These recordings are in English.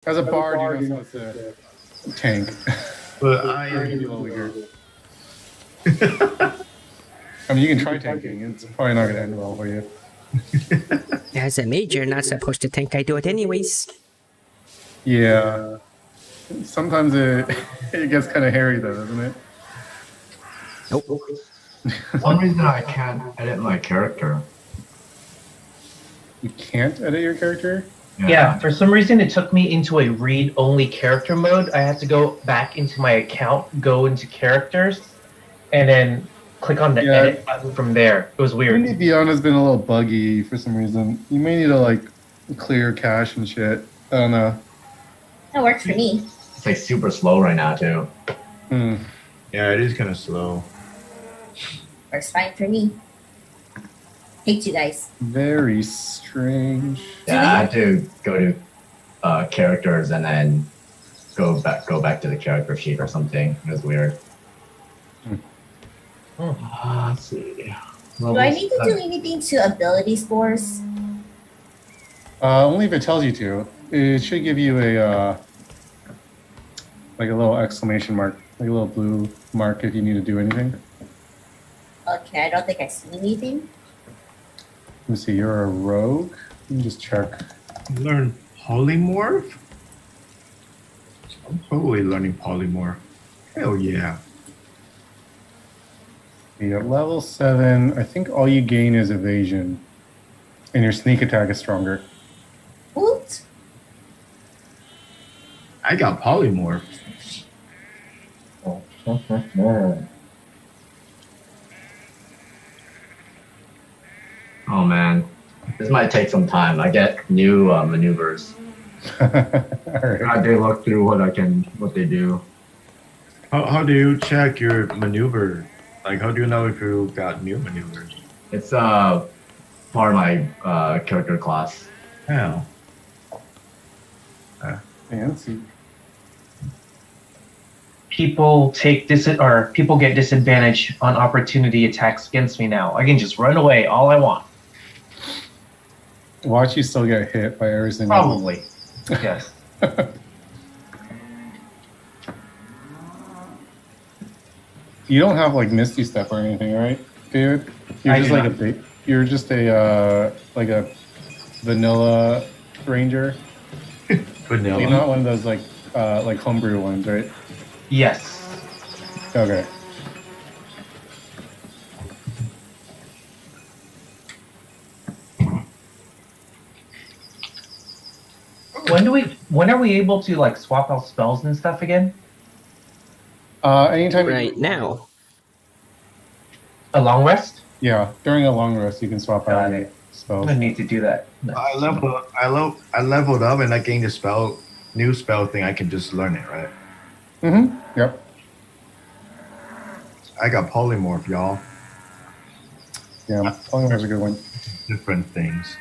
As a bard, you're not supposed to tank. But I You're gonna be a am. little weaker. I mean, you can try tanking. It's probably not gonna end well for you. As a mage, you're not supposed to think I do it anyways. Yeah. Sometimes it gets kind of hairy though, doesn't it? Nope. For some reason I can't edit my character. You can't edit your character? Yeah, for some reason it took me into a read-only character mode. I had to go back into my account, go into characters, and then click on the edit button from there. It was weird. Unity Beyond has been a little buggy for some reason. You may need to like clear cache and shit. I don't know. That works for me. It's like super slow right now too. Hmm. Yeah, it is kind of slow. Works fine for me. Hate you guys. Very strange. Yeah, I had to go to characters and then go back to the character sheet or something. It was weird. Let's see. Do I need to do anything to ability scores? Only if it tells you to. It should give you a like a little exclamation mark, like a little blue mark if you need to do anything. Okay, I don't think I see anything. Let me see. You're a rogue. Let me just check. Learn polymorph? I'm totally learning polymorph. Hell yeah. Yeah, level 7. I think all you gain is evasion, and your sneak attack is stronger. What? I got polymorph. Oh man, this might take some time. I get new maneuvers. All right. I do look through what they do. How do you check your maneuver? Like, how do you know if you got new maneuvers? It's part of my character class. How? Fancy. People people get disadvantage on opportunity attacks against me now. I can just run away all I want. Watch you still get hit by every single one. Probably. Yes. You don't have like Misty Step or anything, right, dude? You're I just do like not. a big. You're just a like a vanilla ranger. Vanilla. You're not one of those like homebrew ones, right? Yes. Okay. When are we able to like swap out spells and stuff again? Anytime. Right now. A long rest? Yeah, during a long rest, you can swap out Got your it. spells. I need to do that. I leveled up and I gained a new spell thing. I can just learn it, right? Mm-hmm. Yep. I got polymorph, y'all. Yeah, polymorph's a good one. Different things.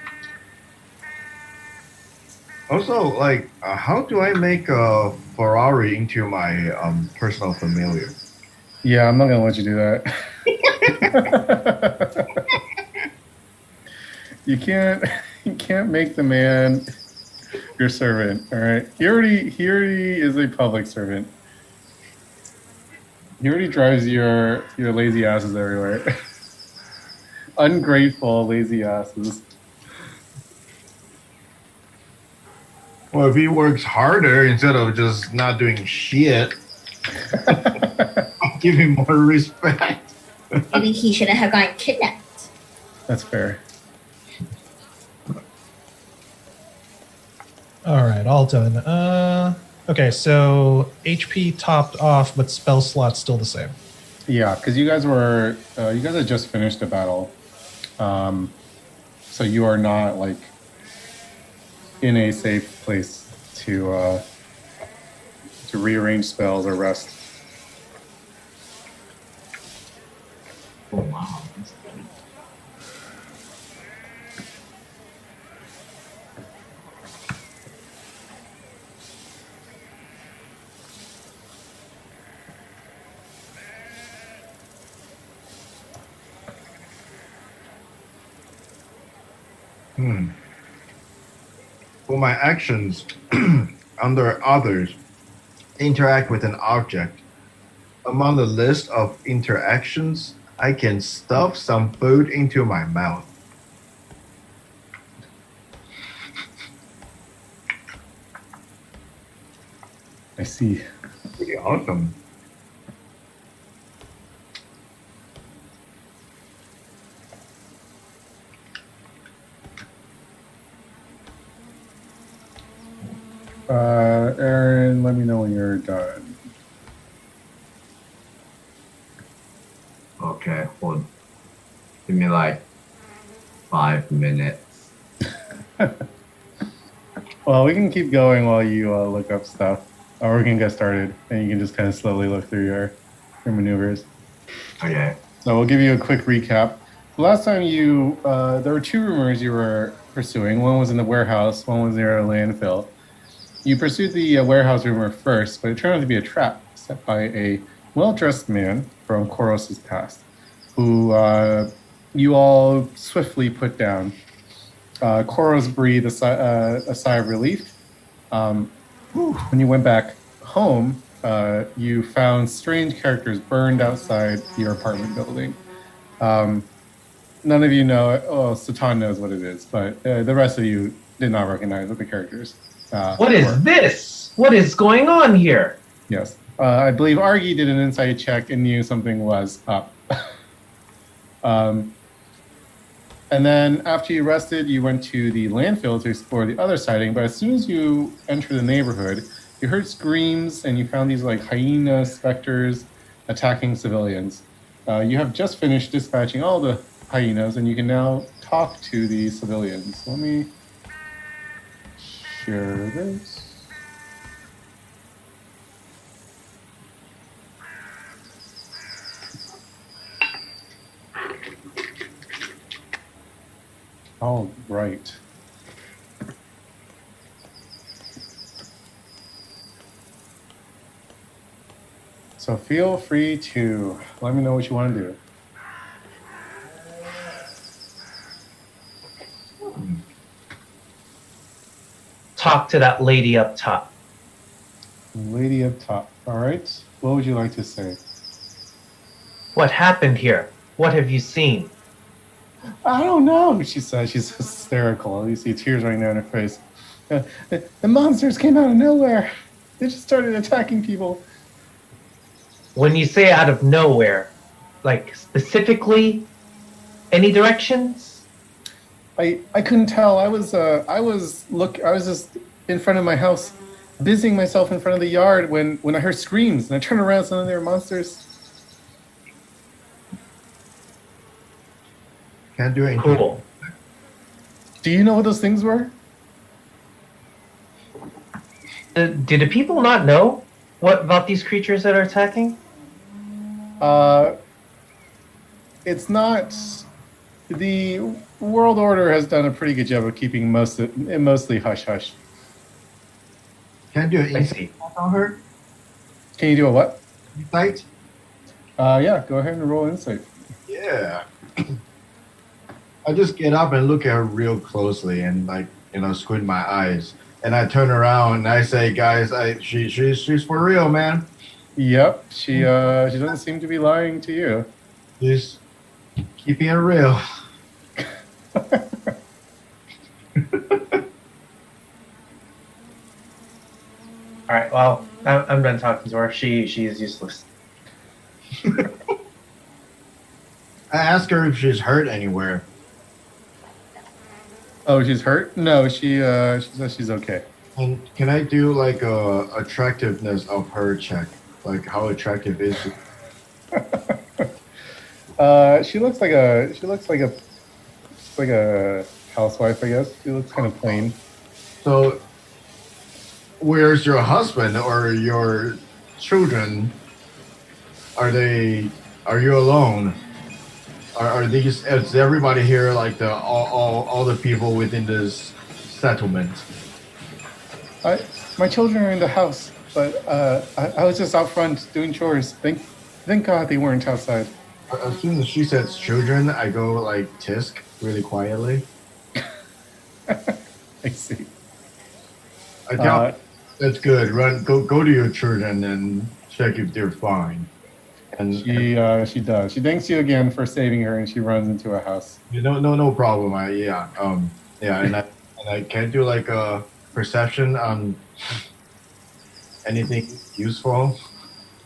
Also, like, how do I make a Ferrari into my personal familiar? Yeah, I'm not gonna let you do that. You can't make the man your servant. All right, he already is a public servant. He already drives your lazy asses everywhere. Ungrateful lazy asses. Well, if he works harder instead of just not doing shit, I'll give him more respect. Maybe he shouldn't have gotten kidnapped. That's fair. All right, all done. Okay, so HP topped off, but spell slot's still the same. Yeah, because you guys had just finished a battle, so you are not like in a safe place to rearrange spells or rest. Oh wow. That's good. For my actions, under others, interact with an object. Among the list of interactions, I can stuff some food into my mouth. I see. Pretty awesome. Aaron, let me know when you're done. Okay, hold. Give me like 5 minutes. Well, we can keep going while you look up stuff, or we can get started, and you can just kind of slowly look through your maneuvers. Okay. So we'll give you a quick recap. The last time there were 2 rumors you were pursuing. One was in the warehouse, one was near a landfill. You pursued the warehouse rumor first, but it turned out to be a trap set by a well-dressed man from Koros' past, who you all swiftly put down. Koros breathed a sigh of relief. When you went back home, you found strange characters burned outside your apartment building. None of you know. Oh, Satan knows what it is, but the rest of you did not recognize what the characters. What is this? What is going on here? Yes, I believe Argy did an insight check and knew something was up. And then after you rested, you went to the landfill to explore the other sighting. But as soon as you entered the neighborhood, you heard screams and you found these like hyena specters attacking civilians. You have just finished dispatching all the hyenas, and you can now talk to the civilians. Let me share this. All right. So feel free to let me know what you want to do. Talk to that lady up top. Lady up top. All right. What would you like to say? What happened here? What have you seen? I don't know, she says. She's hysterical. You see tears running down her face. The monsters came out of nowhere. They just started attacking people. When you say out of nowhere, like specifically, any directions? I couldn't tell. I was just in front of my house, busying myself in front of the yard when I heard screams, and I turned around, some of their monsters. Can't do anything. Cool. Do you know what those things were? Did the people not know what about these creatures that are attacking? It's not. The world order has done a pretty good job of keeping mostly hush hush. Can't do an I insight see. check on her. Can you do a what? Insight? Yeah, go ahead and roll insight. Yeah. I just get up and look at her real closely and squint my eyes. And I turn around and I say, guys, she's for real, man. Yep, she doesn't seem to be lying to you. She's keeping it real. All right. Well, I'm done talking to her. She is useless. I ask her if she's hurt anywhere. Oh, she's hurt? No, she says she's okay. And can I do like a attractiveness of her check? Like how attractive is she? She looks like a housewife, I guess. She looks kind of plain. So, where's your husband or your children? Are you alone? Is everybody here like all the people within this settlement? My children are in the house, but I was just out front doing chores. Thank God they weren't outside. As soon as she says children, I go like tisk really quietly. I see. I tell That's good. Run, go to your church and then check if they're fine. And She does. She thanks you again for saving her, and she runs into a house. no problem. And I can't do like a perception on anything useful,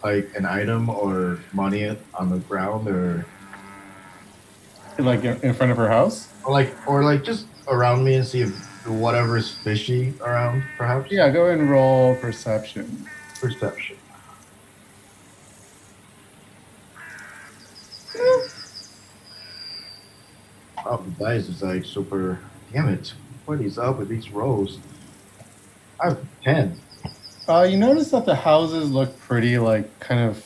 like an item or money on the ground, Like in front of her house. or like just around me and see if whatever's fishy around, perhaps. Yeah, go ahead and roll perception. Perception. Oh, the dice is like super. Damn it! What is up with these rolls? I have 10. You notice that the houses look pretty, like, kind of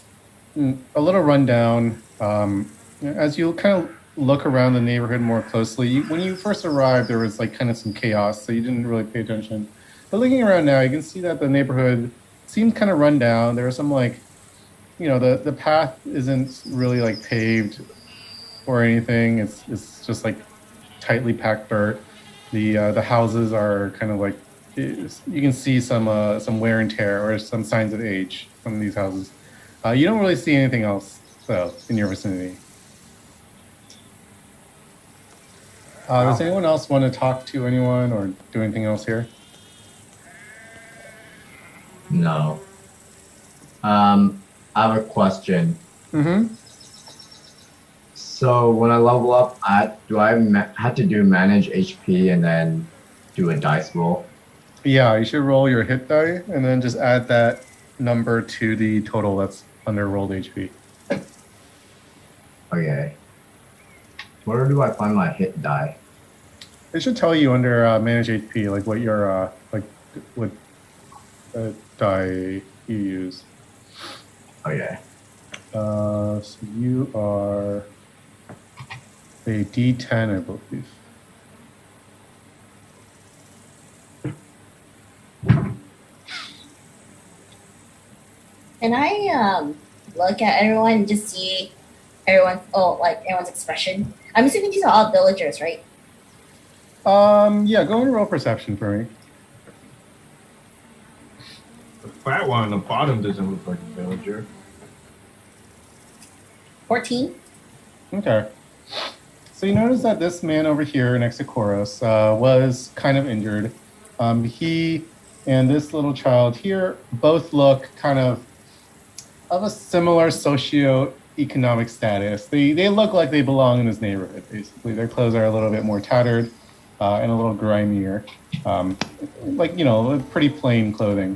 a little rundown. As you kind of look around the neighborhood more closely, when you first arrived, there was like kind of some chaos, so you didn't really pay attention. But looking around now, you can see that the neighborhood seems kind of run down. There are some like, the path isn't really like paved or anything. It's just like tightly packed dirt. The houses are kind of like you can see some wear and tear or some signs of age from these houses. You don't really see anything else though in your vicinity. Does anyone else want to talk to anyone or do anything else here? No. I have a question. Mm-hmm. So when I level up, do I have to do manage HP and then do a dice roll? Yeah, you should roll your hit die and then just add that number to the total that's under rolled HP. Okay. Where do I find my hit die? It should tell you under manage HP, like what your what die you use. Okay. So you are a D10, I believe. Can I look at everyone and just see everyone's expression? I'm assuming these are all villagers, right? Yeah, go and roll perception for me. The fat one on the bottom doesn't look like a villager. 14. Okay. So you notice that this man over here next to Koros was kind of injured. He and this little child here both look kind of a similar socioeconomic status. They look like they belong in this neighborhood, basically. Their clothes are a little bit more tattered and a little grimier. Pretty plain clothing.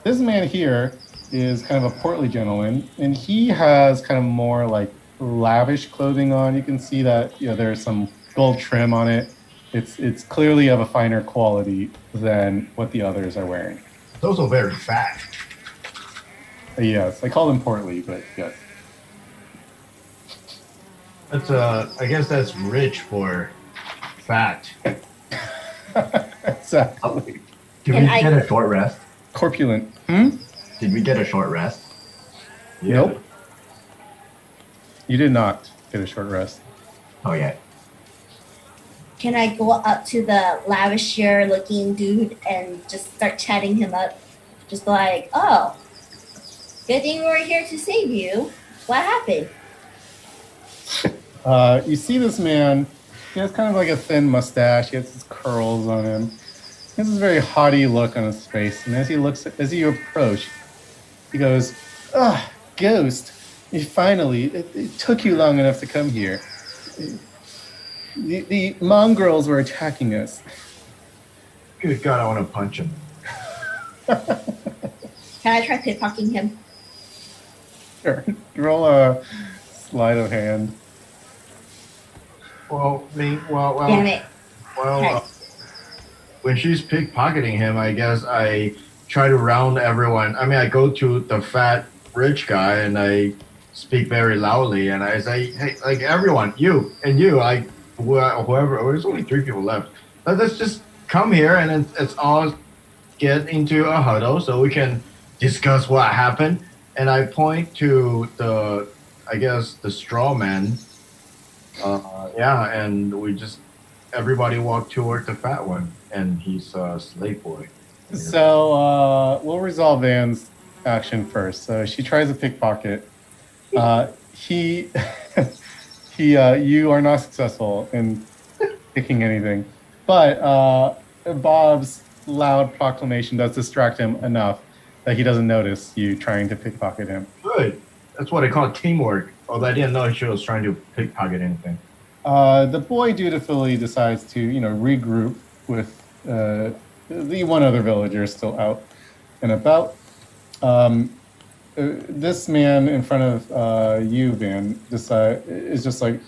This man here is kind of a portly gentleman, and he has kind of more like lavish clothing on. You can see that there's some gold trim on it. It's clearly of a finer quality than what the others are wearing. It's also very fat. Yes, I call them portly, but yes. That's I guess that's rich for fat. Exactly. Did we get a short rest? Corpulent. Did we get a short rest? Nope. You did not get a short rest. Oh yeah. Can I go up to the lavisher looking dude and just start chatting him up? Just like, oh, good thing we were here to save you. What happened? You see this man, he has kind of like a thin mustache, he has his curls on him. He has this very haughty look on his face, and as you approach, he goes, "Ah, Ghost, it took you long enough to come here. The mongrels were attacking us." Good God, I want to punch him. Can I try pickpocketing him? Sure. Roll a sleight of hand. Well, Damn it. well, when she's pickpocketing him, I guess I try to round everyone. I mean, I go to the fat rich guy and I speak very loudly and I say, "Hey, like everyone, you and you, like whoever. There's only 3 people left. Let's just come here and it's all get into a huddle so we can discuss what happened." And I point to the straw man. And everybody walked toward the fat one, and he's a slave boy. We'll resolve Anne's action first. So she tries to pickpocket. He, you are not successful in picking anything, but Bob's loud proclamation does distract him enough that he doesn't notice you trying to pickpocket him. Good. That's what I call teamwork. Although I didn't know she was trying to pickpocket anything. The boy dutifully decides to, regroup with the one other villager still out and about. This man in front of you, Van, is just like,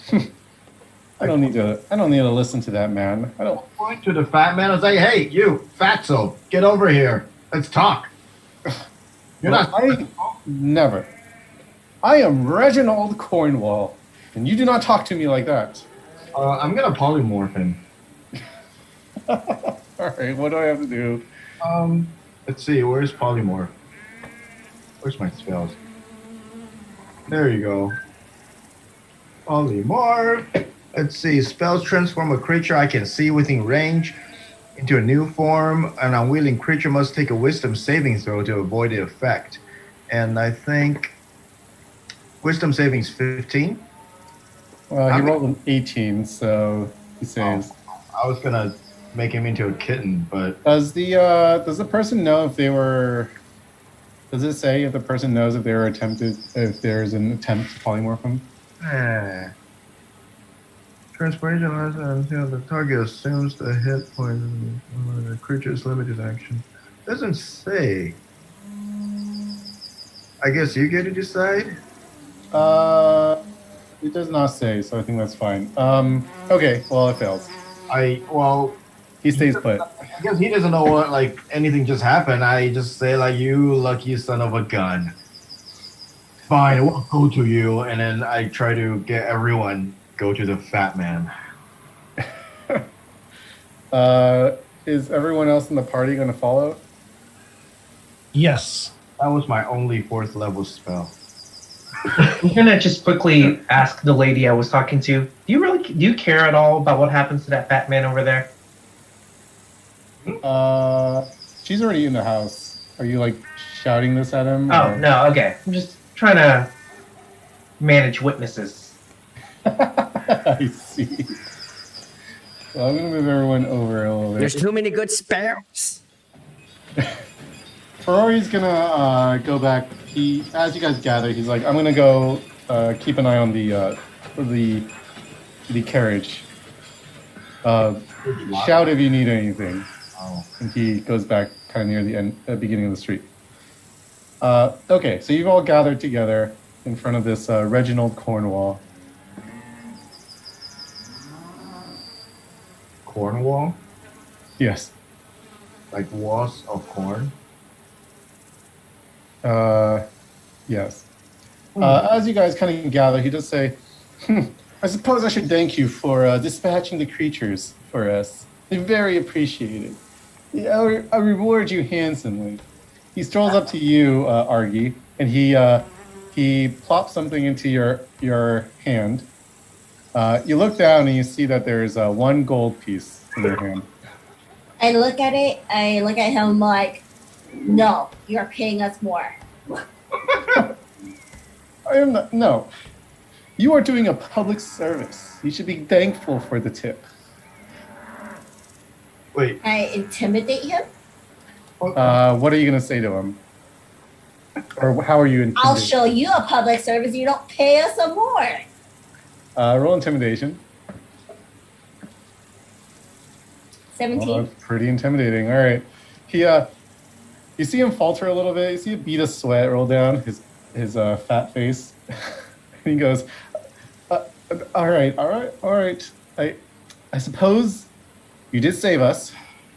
I don't need to listen to that man. I don't. Point to the fat man and say, "Hey, you, fatso, get over here. Let's talk." You're Well, not. Never. I am Reginald Cornwall, and you do not talk to me like that. I'm gonna polymorph him. All right, what do I have to do? Let's see. Where's polymorph? Where's my spells? There you go. Polymorph. Let's see. Spells transform a creature I can see within range into a new form. An unwilling creature must take a wisdom saving throw to avoid the effect. And I think wisdom saving's 15. Well, he rolled an 18, so he saves. I was gonna make him into a kitten, but Does the person know if they were? Does it say if the person knows if if there's an attempt to polymorph him? Transpiration lasts until the target assumes the hit point of the creature's limited action. Doesn't say. I guess you get to decide. It does not say, so I think that's fine. Okay, well, it fails. He stays put. I guess he doesn't know what, anything just happened. I just say, you lucky son of a gun. Fine, I won't go to you, and then I try to get everyone go to the fat man. Is everyone else in the party going to follow? Yes. That was my only 4th level spell. I'm gonna just quickly ask the lady I was talking to. Do you care at all about what happens to that fat man over there? She's already in the house. Are you shouting this at him? Oh or- no, okay. I'm just trying to manage witnesses. I see. Well, I'm gonna move everyone over a little There's bit. too many good spells. Ferrari's gonna go back. As you guys gather, he's like, "I'm gonna go keep an eye on the carriage. Shout if you need anything." Oh. And he goes back kind of near the beginning of the street. Okay, so you've all gathered together in front of this Reginald Cornwall. Cornwall? Yes. Like walls of corn? Yes. As you guys kind of gather, he does say, I suppose I should thank you for dispatching the creatures for us. They're very appreciated. Yeah, I reward you handsomely. He strolls up to you, Argy, and he plops something into your hand. You look down and you see that there's 1 gold piece in your hand. I look at it. I look at him like, no, you're paying us more. I am not. No. You are doing a public service. You should be thankful for the tip. Wait. I intimidate him. What are you going to say to him? Or how are you intimidating? I'll show you a public service. You don't pay us some more. Roll intimidation. 17. Well, that's pretty intimidating. All right. You see him falter a little bit. You see a bead of sweat roll down his fat face. And he goes, all right. I suppose you did save us.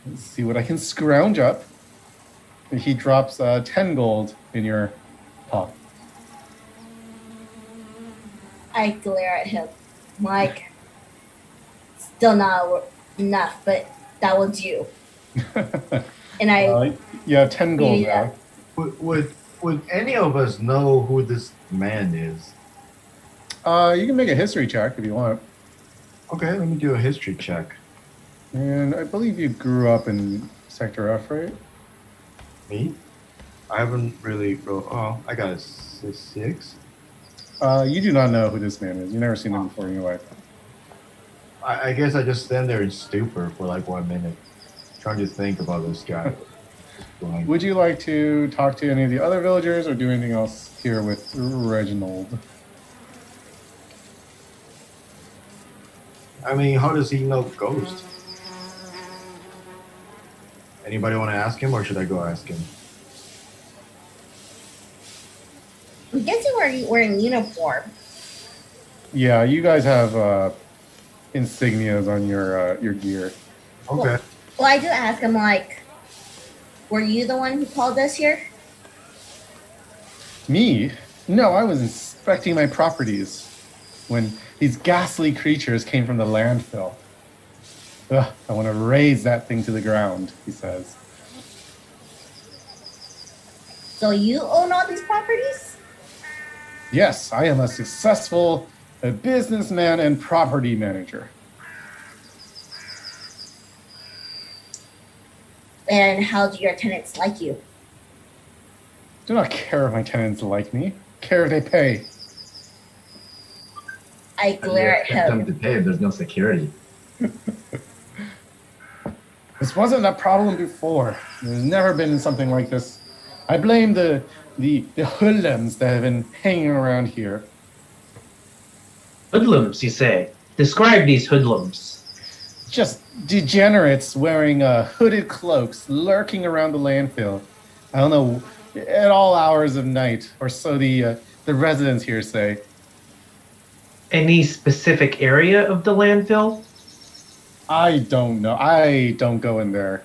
Let's see what I can scrounge up. And he drops 10 gold in your pot. I glare at him. Like, still not enough, but that will do. And I You have 10 gold Yeah. now. Would any of us know who this man is? You can make a history check if you want. Okay, let me do a history check. And I believe you grew up in Sector F, right? Me? I haven't really. Oh, I got a 6. You do not know who this man is. You've never seen him before in your life. I guess I just stand there in stupor for like 1 minute, trying to think about this guy. Going, Would you like to talk to any of the other villagers or do anything else here with Reginald? I mean, how does he know Ghost? Anybody want to ask him, or should I go ask him? I'm guessing we're in uniform. Yeah, you guys have insignias on your gear. Okay. Well, I do ask him, like, were you the one who called us here? Me? No, I was inspecting my properties when these ghastly creatures came from the landfill. Ugh, I want to raise that thing to the ground, he says. So you own all these properties? Yes, I am a successful businessman and property manager. And how do your tenants like you? Do not care if my tenants like me. Care if they pay. I How do you glare at expect them him. to pay if there's no security? This wasn't a problem before. There's never been something like this. I blame the hoodlums that have been hanging around here. Hoodlums, you say? Describe these hoodlums. Just degenerates wearing hooded cloaks, lurking around the landfill. I don't know, at all hours of night, or so the residents here say. Any specific area of the landfill? I don't know. I don't go in there.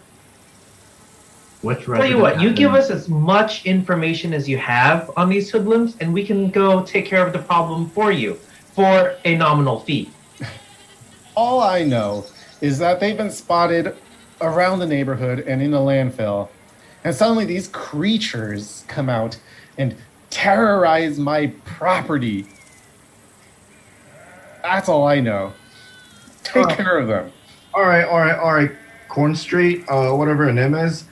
Which Tell you what, you give us as much information as you have on these hoodlums, and we can go take care of the problem for you for a nominal fee. All I know is that they've been spotted around the neighborhood and in the landfill, and suddenly these creatures come out and terrorize my property. That's all I know. Take care of them. All right. Corn Street, whatever her name is.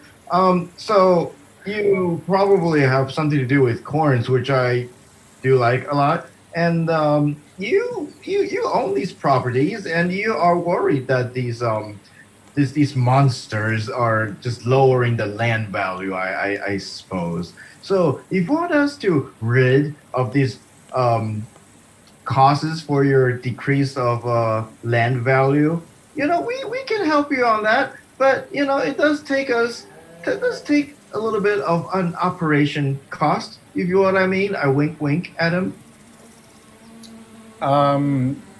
So you probably have something to do with corns, which I do like a lot. And you own these properties, and you are worried that these monsters are just lowering the land value, I suppose. So if you want us to rid of these causes for your decrease of land value, we can help you on that. But it does take a little bit of an operation cost, if you know what I mean. I wink at him.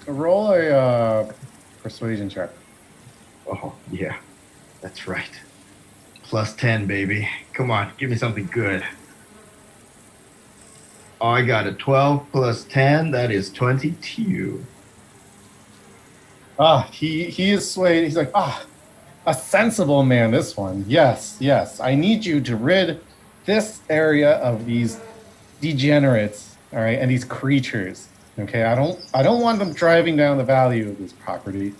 Roll a persuasion check. Oh yeah, that's right. +10, baby. Come on, give me something good. Oh, I got a 12 plus 10. That is 22. He is swayed. He's like, a sensible man, this one. Yes. I need you to rid this area of these degenerates, all right, and these creatures. Okay, I don't want them driving down the value of this property.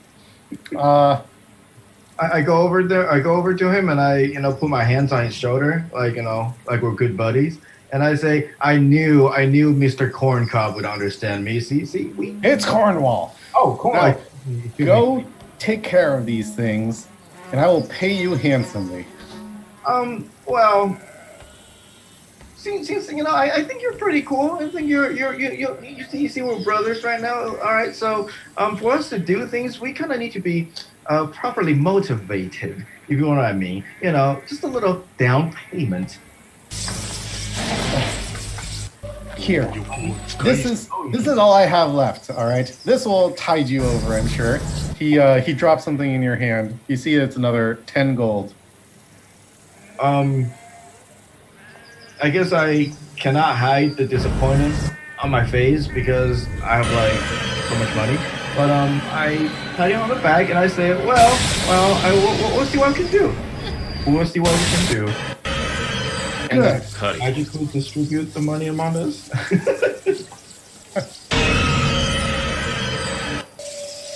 I go over there. I go over to him, and I put my hands on his shoulder, like we're good buddies. And I say, I knew Mr. Corncob would understand me. See, It's Cornwall. Oh, Corn. Now, go take care of these things, and I will pay you handsomely. Well, since I think you're pretty cool. I think you see we're brothers right now. All right, so for us to do things, we kind of need to be properly motivated, if you know what I mean. Just a little down payment. Here, this is all I have left. All right, this will tide you over, I'm sure. He drops something in your hand. You see, it's another 10 gold. I guess I cannot hide the disappointment on my face because I have so much money. But I pat him on the back and I say, we'll see what we can do. We'll see what we can do. And Good. I magically distribute the money among us.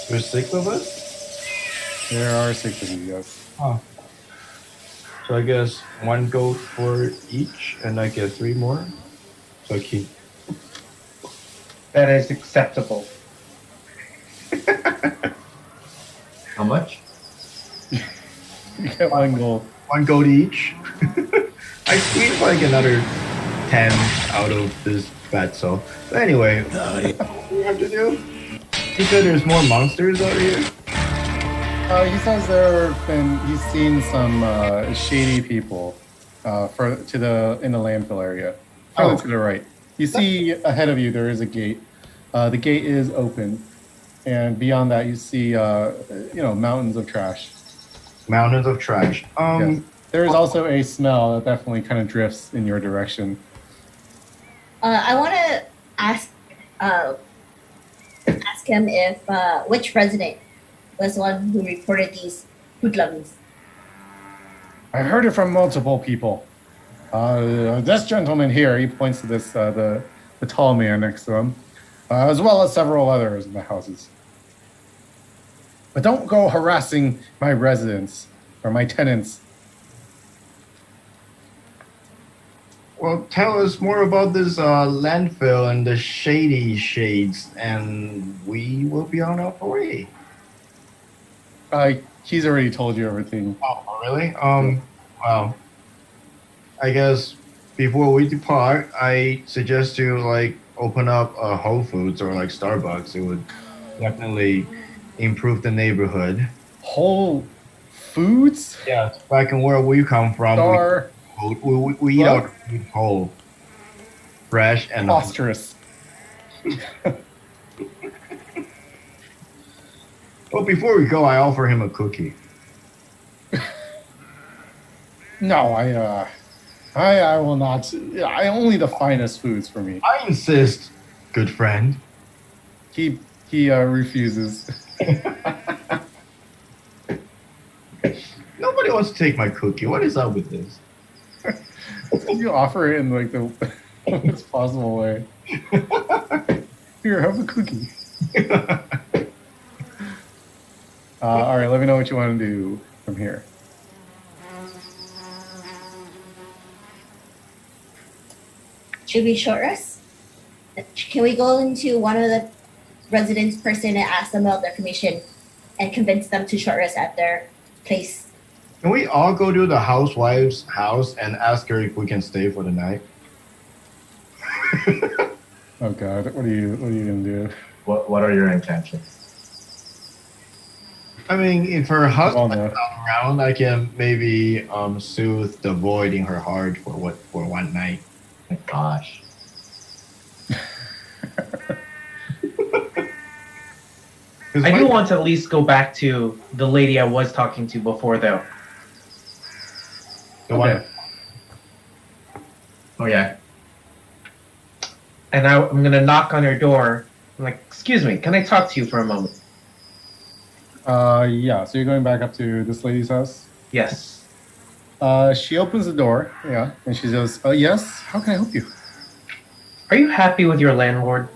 There's 6 of us? There are 6 of you, yes. Oh. So I guess one goat for each, and I get 3 more. So I keep. That is acceptable. How much? You get 1 gold. 1 goat each. I squeezed like another 10 out of this bet. So anyway, what do you have to do? He said there's more monsters out here. He says he's seen some shady people in the landfill area. Further to the right. You see ahead of you there is a gate. The gate is open, and beyond that you see mountains of trash. Mountains of trash. Yes. There is also a smell that definitely kind of drifts in your direction. I want to ask him if which resident was the one who reported these hoodlums. I heard it from multiple people. This gentleman here, he points to this the tall man next to him, as well as several others in the houses. But don't go harassing my residents or my tenants. Well, tell us more about this landfill and the shady shades, and we will be on our way. He's already told you everything. Oh, really? Well, I guess before we depart, I suggest you like open up a Whole Foods or like Starbucks. It would definitely improve the neighborhood. Whole Foods? Yeah, back in where we come from, we eat our food whole, fresh, and Preposterous. Well, before we go, I offer him a cookie. No, I will not. I only the finest foods for me. I insist, good friend. He refuses. Nobody wants to take my cookie. What is up with this? You offer it in like the most possible way. Here, have a cookie. All right, let me know what you want to do from here. Should we short rest? Can we go into one of the residents' person and ask them about their information and convince them to short rest at their place? Can we all go to the housewife's house and ask her if we can stay for the night? Oh God, what are you gonna do? What are your intentions? I mean, if her husband's no. not around, I can maybe soothe the void in her heart for one night. My gosh. I do want to at least go back to the lady I was talking to before, though. The one. Oh yeah. And I'm going to knock on her door. I'm like, excuse me, can I talk to you for a moment? Yeah. So you're going back up to this lady's house. Yes. She opens the door. Yeah, and she says, "Oh yes, how can I help you?" Are you happy with your landlord?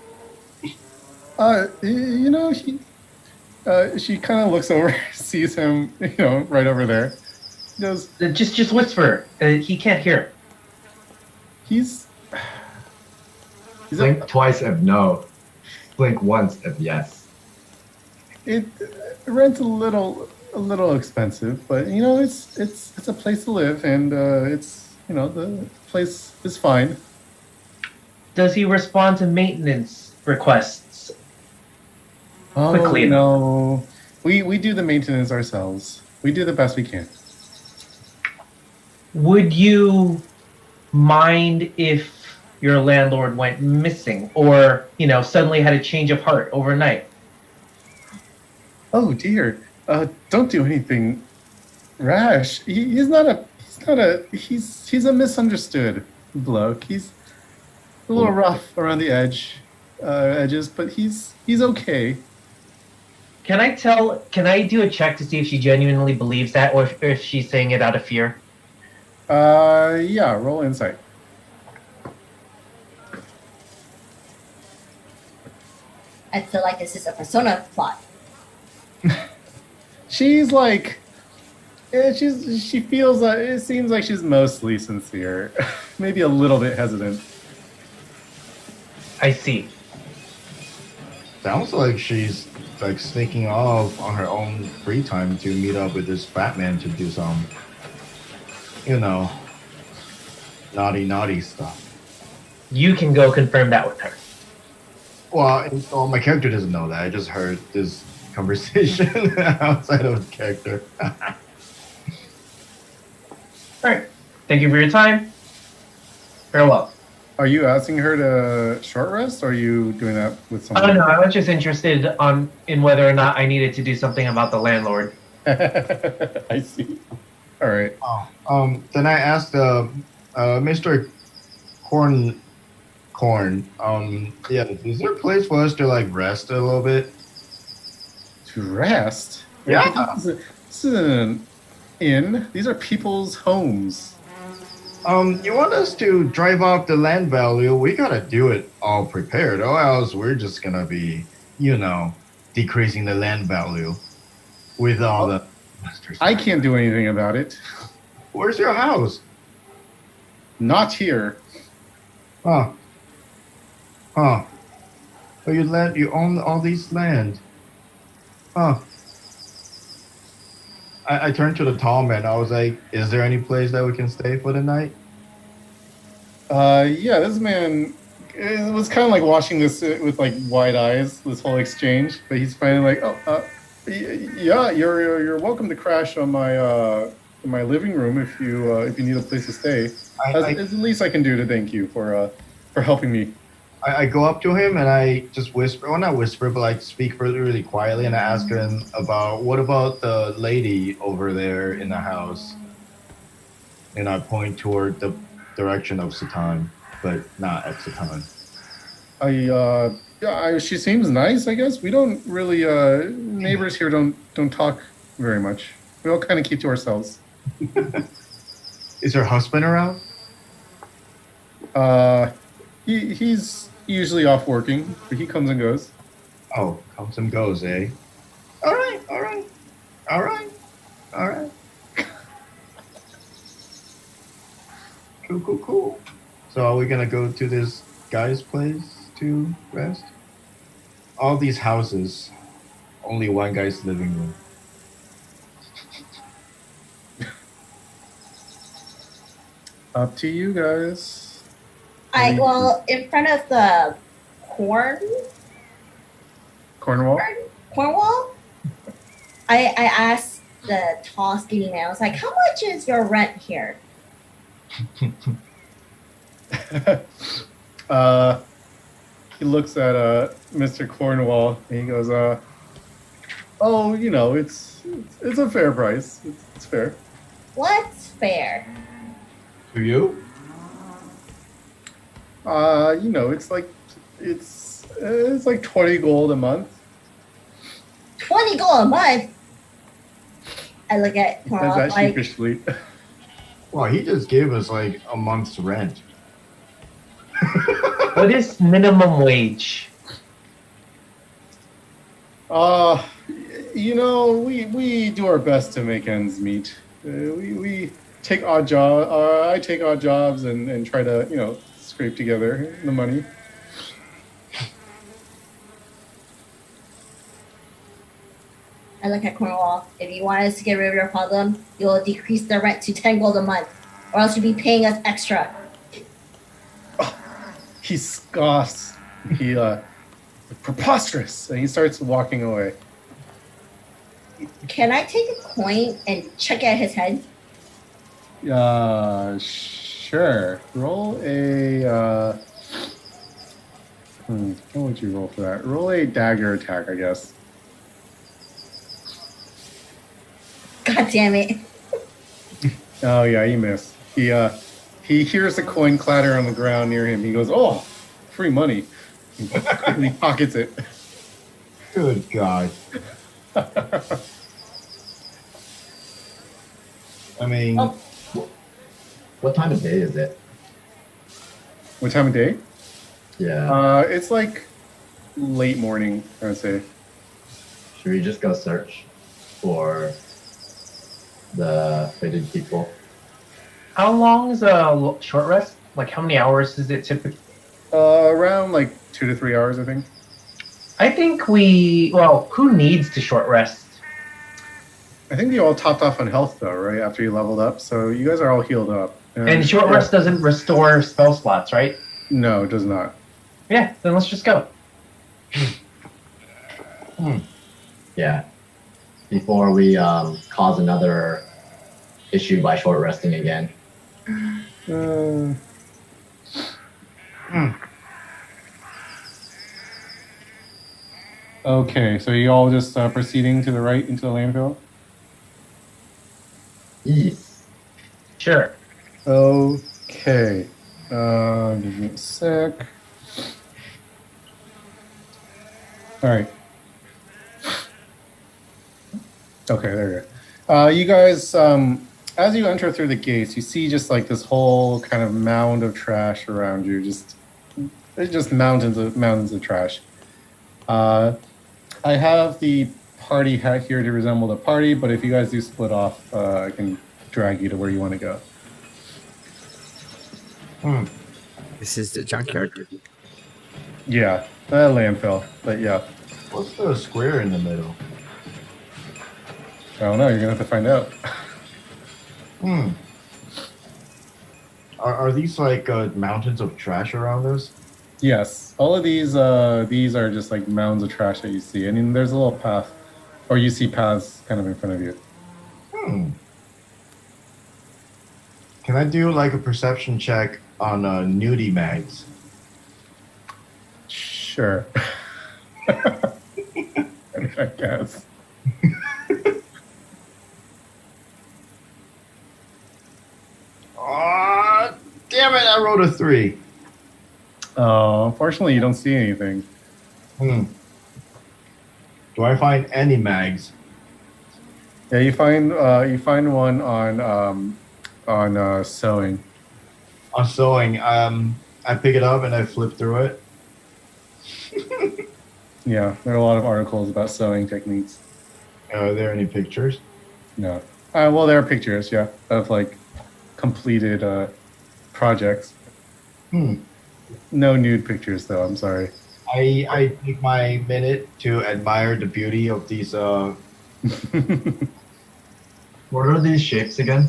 She kind of looks over, sees him, right over there. He goes, Just whisper. He can't hear. he's Blink twice if no. Blink once if yes. rent's a little expensive, but it's a place to live, and the place is fine. Does he respond to maintenance requests? Quickly. No, we do the maintenance ourselves. We do the best we can. Would you mind if your landlord went missing or, suddenly had a change of heart overnight? Oh dear, don't do anything rash. He's a misunderstood bloke. He's a little rough around the edges, but he's okay. Can I do a check to see if she genuinely believes that or if she's saying it out of fear? Yeah, roll insight. I feel like this is a persona plot. She's like, Yeah, she feels it seems like she's mostly sincere, maybe a little bit hesitant. I see. Sounds like she's like sneaking off on her own free time to meet up with this fat man to do some, you know, naughty stuff. You can go confirm that with her. Well, my character doesn't know that. I just heard this conversation outside of the character. All right. Thank you for your time. Farewell. Are you asking her to short rest, or are you doing that with someone? Oh no, I was just interested in whether or not I needed to do something about the landlord. I see. All right. Then I asked Mr. Corn. Yeah, is there a place for us to like rest a little bit? To rest? Yeah. This is an inn. These are people's homes. You want us to drive up the land value? We gotta do it all prepared, or else we're just gonna be, decreasing the land value with all the investors. I can't do anything about it. Where's your house? Not here. Huh. Oh, you own all these land. Huh. I turned to the tall man. I was like, is there any place that we can stay for the night? Yeah, this man it was kind of like watching this with like wide eyes, this whole exchange. But he's finally like, yeah, you're welcome to crash on my in my living room if you need a place to stay. It's the least I can do to thank you for helping me. I go up to him and I just whisper, well, not whisper, but like speak really quietly, and I ask him what about the lady over there in the house? And I point toward the direction of Satan, but not at Satan. She seems nice, I guess. We don't really neighbors here don't talk very much. We all kind of keep to ourselves. Is her husband around? He's usually off working, but he comes and goes. Oh, comes and goes, eh? All right. Cool. So are we gonna go to this guy's place to rest? All these houses, only one guy's living room. Up to you guys. In front of the Cornwall? Cornwall, I asked the tall skinny man, I was like, how much is your rent here? He looks at Mr. Cornwall and he goes, it's a fair price. It's fair. What's fair? To you? It's like 20 gold a month. 20 gold a month? I look at Cornwall That's like, sheepishly. Well, he just gave us like a month's rent. What is minimum wage? We do our best to make ends meet. We take odd job. I take odd jobs and try to scrape together the money. I look at Cornwall. If you want us to get rid of your problem, you'll decrease the rent to 10 gold a month, or else you'll be paying us extra. He scoffs. He preposterous, and he starts walking away. Can I take a coin and chuck it at his head? Sure. Roll a. What would you roll for that? Roll a dagger attack, I guess. God damn it. Oh yeah, you miss. He hears the coin clatter on the ground near him. He goes, "Oh, free money!" He quickly pockets it. Good God. I mean, Oh. What time of day is it? What time of day? Yeah. It's like late morning, I would say. Should we just go search for the fitted people. How long is a short rest? Like, how many hours is it typically? Around like 2 to 3 hours, I think. I think who needs to short rest? I think you all topped off on health though, right? After you leveled up, so you guys are all healed up. And short rest doesn't restore spell slots, right? No, it does not. Yeah, then let's just go. Yeah. Before we cause another issue by short resting again. Okay, so you all just proceeding to the right into the landfill? Yes. Sure. Okay. Give me a sec. All right. Okay, there you go. You guys, as you enter through the gates, you see just like this whole kind of mound of trash around you. It's just mountains of trash. I have the party hat here to resemble the party, but if you guys do split off, I can drag you to where you want to go. This is the junkyard. Yeah, landfill, but yeah. What's the square in the middle? I don't know. You're gonna have to find out. Are these like mountains of trash around us? Yes, all of these are just like mounds of trash that you see. I mean, there's a little path, or you see paths kind of in front of you. Can I do like a perception check on nudie mags? Sure. I guess. Oh, damn it! I rolled a 3. Unfortunately, you don't see anything. Do I find any mags? Yeah, you find one on sewing. On sewing, I pick it up and I flip through it. Yeah, there are a lot of articles about sewing techniques. Are there any pictures? No. Well, there are pictures, yeah, of like completed projects. No nude pictures, though. I'm sorry. I take my minute to admire the beauty of these. What are these shapes again?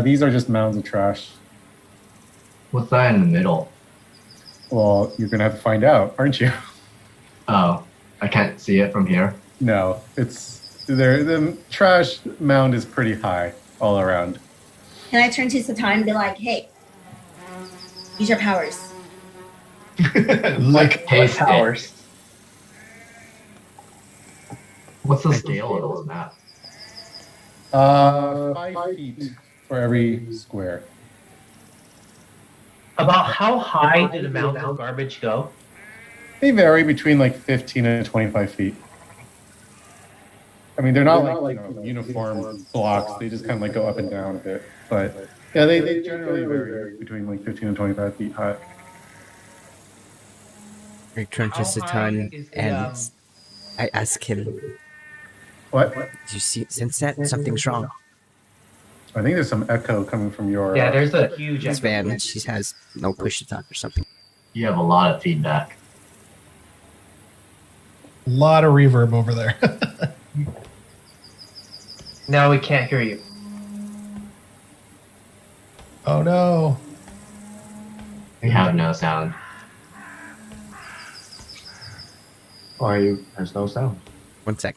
These are just mounds of trash. What's that in the middle? Well, you're gonna have to find out, aren't you? Oh, I can't see it from here. No, it's there. The trash mound is pretty high all around. Can I turn to Satan and be like, hey, use your powers? Like Taste it. Powers. What's the scale of those maps? 5 feet for every square. About how high did the mounds of garbage go? They vary between like 15 and 25 feet. I mean, they're not like uniform blocks. They just kind of like go up and down a bit. But yeah, they generally vary between like 15 and 25 feet high. Return to How Satan high is the, and I ask him, What? "Do you sense that something's wrong?" I think there's some echo coming from your. Yeah, there's a huge This echo. van, she has no push to talk or something. You have a lot of feedback. A lot of reverb over there. Now we can't hear you. Oh no. We have no sound. Why you? There's no sound. 1 sec.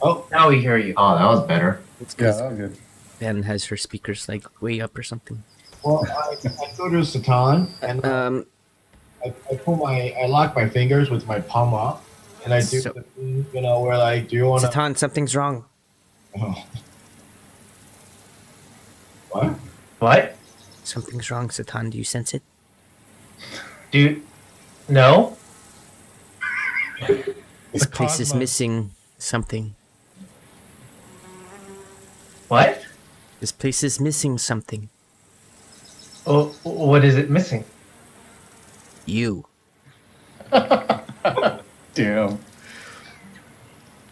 Oh, Now we hear you. Oh, that was better. It's Yeah, because that was good. Van has her speakers like way up or something. well, I go to Satan and I lock my fingers with my palm up, and I do So- the thing, where like, do you want to? Satan, something's wrong. Oh. What? What? Something's wrong, Satan. Do you sense it? Dude, no? This The place is cosmos. missing something. What? This place is missing something. Oh, what is it missing? You. Damn.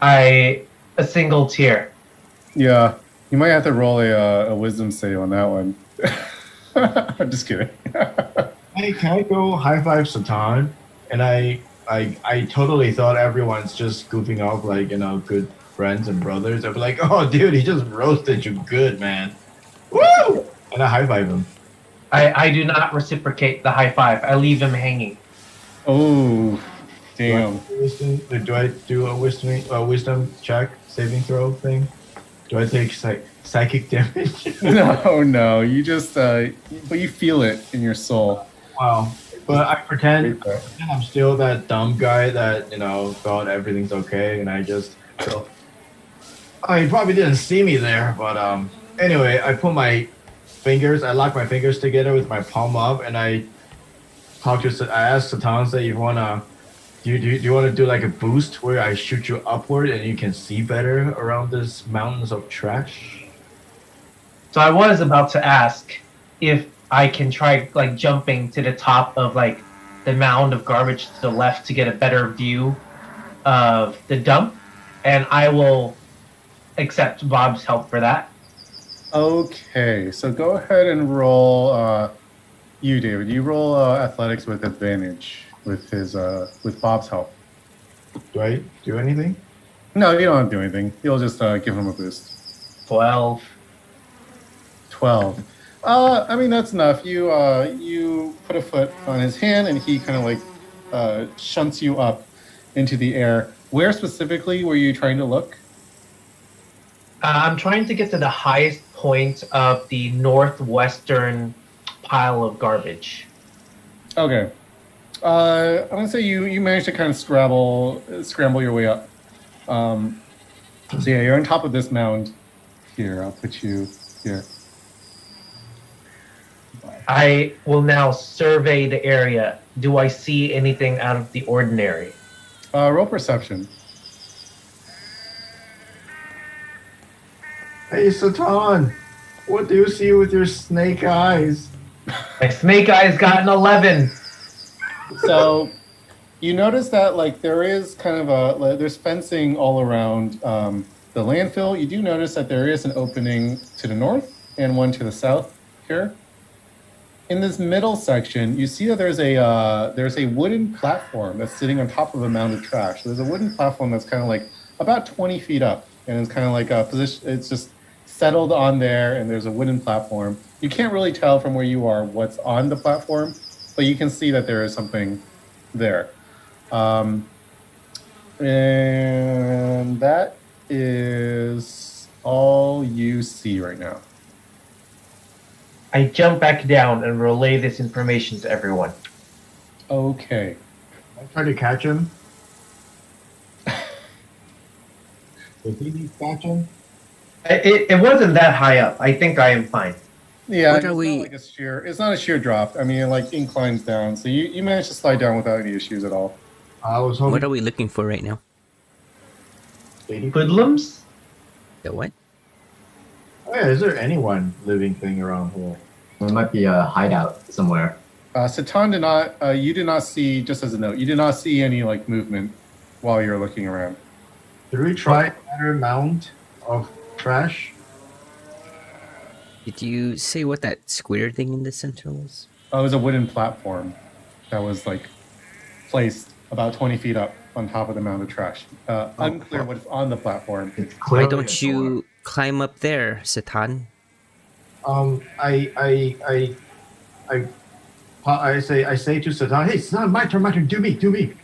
A single tear. Yeah, you might have to roll a wisdom save on that one. I'm just kidding. Hey, can I go high five Satan? And I totally thought everyone's just goofing off like good friends and brothers. I'd be like, oh dude, he just roasted you good, man. Woo! And I high five him. I do not reciprocate the high five. I leave him hanging. Oh, damn. Do I do a wisdom check saving throw thing? Do I take psychic damage? No. You just, but you feel it in your soul. Wow. But I pretend I'm still that dumb guy that thought everything's okay, and I just go. Oh, he probably didn't see me there, but anyway, I put my fingers. I lock my fingers together with my palm up, and I asked Satan, say, you wanna. Do you want to do like a boost where I shoot you upward and you can see better around this mountains of trash? So I was about to ask if I can try like jumping to the top of like the mound of garbage to the left to get a better view of the dump, and I will accept Bob's help for that. Okay, so go ahead and roll. You, David. You roll athletics with advantage with Bob's help. Do I do anything? No, you don't have to do anything. You'll just give him a boost. 12. 12. I mean that's enough. You put a foot on his hand, and he kind of like shunts you up into the air. Where specifically were you trying to look? I'm trying to get to the highest point of the northwestern pile of garbage. Okay. I'm gonna say you managed to kind of scramble your way up. So yeah, you're on top of this mound. Here, I'll put you here. I will now survey the area. Do I see anything out of the ordinary? Roll perception. Hey, Satan, what do you see with your snake eyes? My snake eyes got an 11. So you notice that like there is kind of there's fencing all around the landfill. You do notice that there is an opening to the north and one to the south here. In this middle section, you see that there's a wooden platform that's sitting on top of a mound of trash. So there's a wooden platform that's kind of like about 20 feet up, and it's kind of like a position. It's just settled on there, and there's a wooden platform. You can't really tell from where you are what's on the platform, but you can see that there is something there. And that is all you see right now. I jump back down and relay this information to everyone. Okay. I try to catch him. Did he catch him? It wasn't that high up. I think I am fine. Yeah, What it's are we- not like a sheer. It's not a sheer drop. I mean, it like inclines down, so you managed to slide down without any issues at all. I was hoping. What are we looking for right now? Hoodlums? The what? Oh, yeah, is there anyone living thing around here? There might be a hideout somewhere. Satan did not. You did not see. Just as a note, you did not see any like movement while you were looking around. Did we try another mound of trash? Did you say what that square thing in the center was? It was a wooden platform that was like placed about 20 feet up on top of the mound of trash. Unclear what's on the platform. It's Why clearly don't you climb up there, Satan? I say to Satan, hey, Satan, my turn, do me.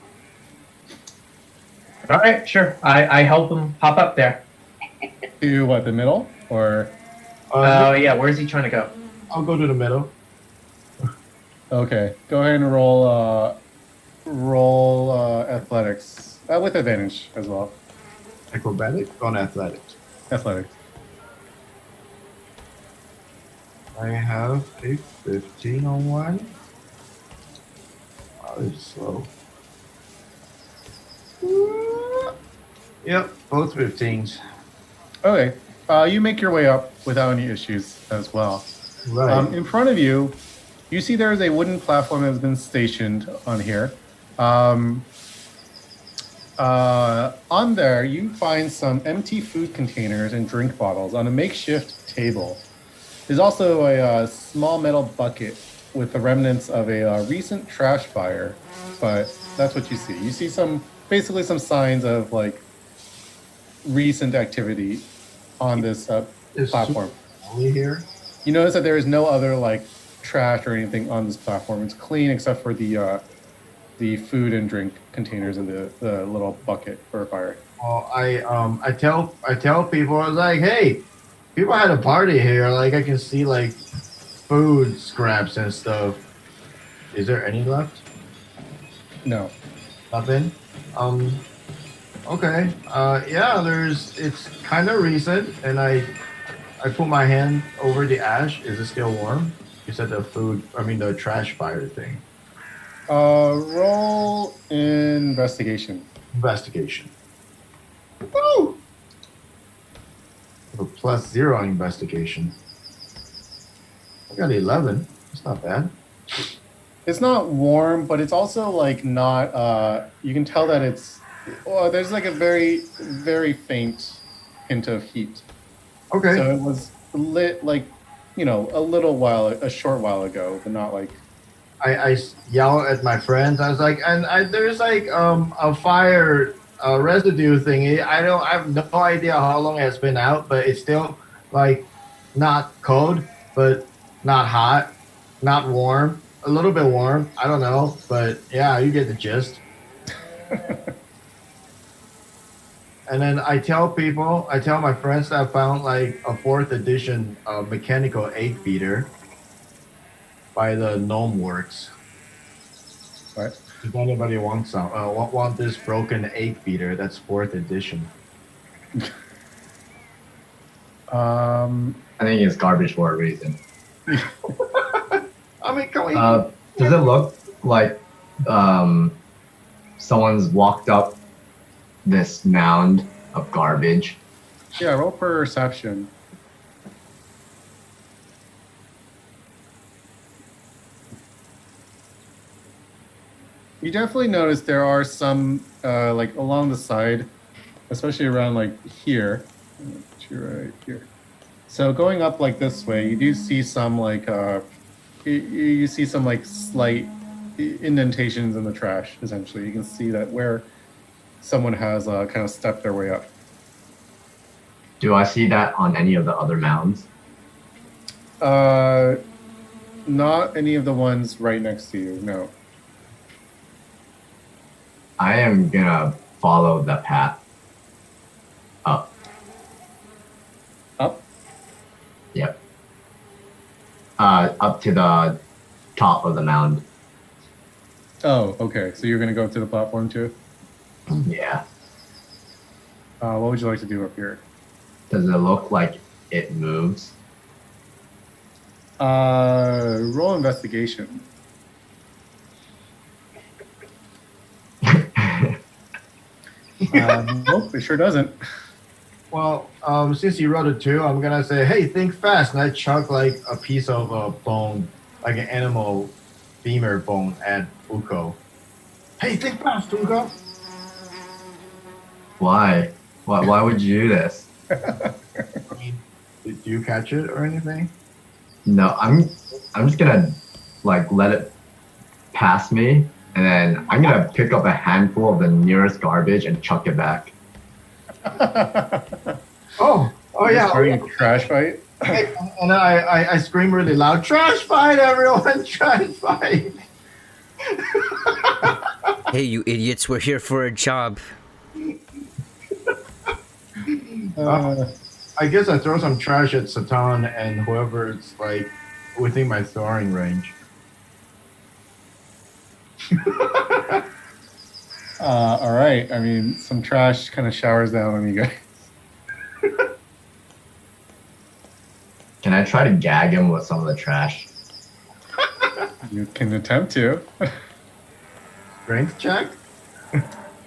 All right, sure. I help him pop up there. To what, the middle or? Yeah, where's he trying to go? I'll go to the middle. Okay, go ahead and roll athletics with advantage as well. Acrobatic on athletics. Athletics. I have a 15 on one. Oh, it's slow. Yep, both 15s. Okay, you make your way up without any issues as well. Right. In front of you, you see there is a wooden platform that has been stationed on here. On there, you find some empty food containers and drink bottles on a makeshift table. There's also a small metal bucket with the remnants of a recent trash fire, but that's what you see. You see basically some signs of like recent activity on this Is platform. Only here. You notice that there is no other like trash or anything on this platform. It's clean except for the food and drink containers in the little bucket for a fire. Well, I tell people, I was like, hey, people had a party here. Like I can see like food scraps and stuff. Is there any left? No. Nothing. Okay. Yeah. It's kind of recent, and I put my hand over the ash. Is it still warm? You said the trash fire thing. Roll investigation. Investigation. Woo! A +0 on investigation. I got 11. That's not bad. It's not warm, but it's also like not. You can tell that there's like a very, very faint hint of heat. Okay. So it was lit like, a short while ago, but not like. I yell at my friends. I was like, there's like a fire residue thingy. I have no idea how long it's been out, but it's still like not cold, but not hot, not warm, a little bit warm. I don't know, but yeah, you get the gist. And then I tell my friends that I found like a 4th edition mechanical egg beater by the Gnome Works. Right. If anybody wants some, want this broken egg beater, that's 4th edition. I think it's garbage for a reason. I mean, can we? Does it look like someone's walked up this mound of garbage? Yeah, roll perception. You definitely notice there are some like along the side, especially around like here. Right here. So going up like this way, you do see some like you see some like slight indentations in the trash. Essentially, you can see that where someone has kind of stepped their way up. Do I see that on any of the other mounds? Not any of the ones right next to you. No. I am gonna follow the path up. Up? Yep. Up to the top of the mound. Oh, okay. So you're gonna go to the platform too. Yeah. What would you like to do up here? Does it look like it moves? Roll investigation. Nope, it sure doesn't. Well, since you wrote a 2, I'm gonna say, hey, think fast, and I chuck like a piece of bone, like an animal femur bone at Uko. Hey, think fast, Uko. Why? Why would you do this? I mean, did you catch it or anything? No, I'm just gonna like let it pass me, and then I'm gonna pick up a handful of the nearest garbage and chuck it back. Oh yeah. Starting a trash fight. Hey, and I scream really loud, trash fight, everyone, trash fight. Hey, you idiots, we're here for a job. I guess I throw some trash at Satan and whoever's like within my throwing range. All right. I mean, some trash kind of showers down on you guys. Can I try to gag him with some of the trash? You can attempt to. Strength check?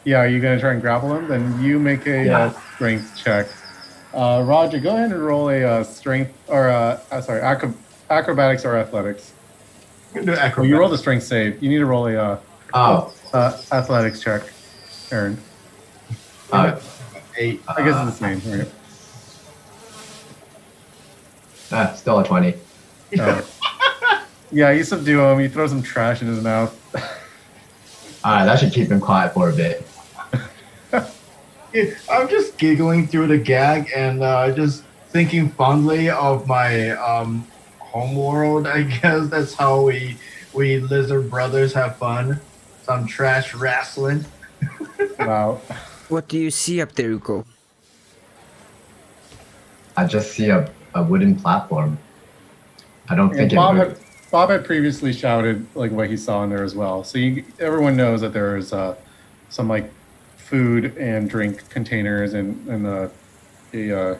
Yeah, are you gonna try and grapple him? Then you make a strength check. Roger, go ahead and roll a strength or acrobatics or athletics. You can do Well, acrobatics. you rolled a strength save. You need to roll a Oh, athletics check, Aaron. 8. I guess it's the same, right? Still a 20. Oh. Yeah, you subdue him. You throw some trash in his mouth. Alright, that should keep him quiet for a bit. I'm just giggling through the gag and just thinking fondly of my home world. I guess that's how we lizard brothers have fun. Some trash wrestling. Wow. What do you see up there, Uko? I just see a wooden platform. I don't think And it Bob had previously shouted like what he saw in there as well. So everyone knows that there's some like food and drink containers and a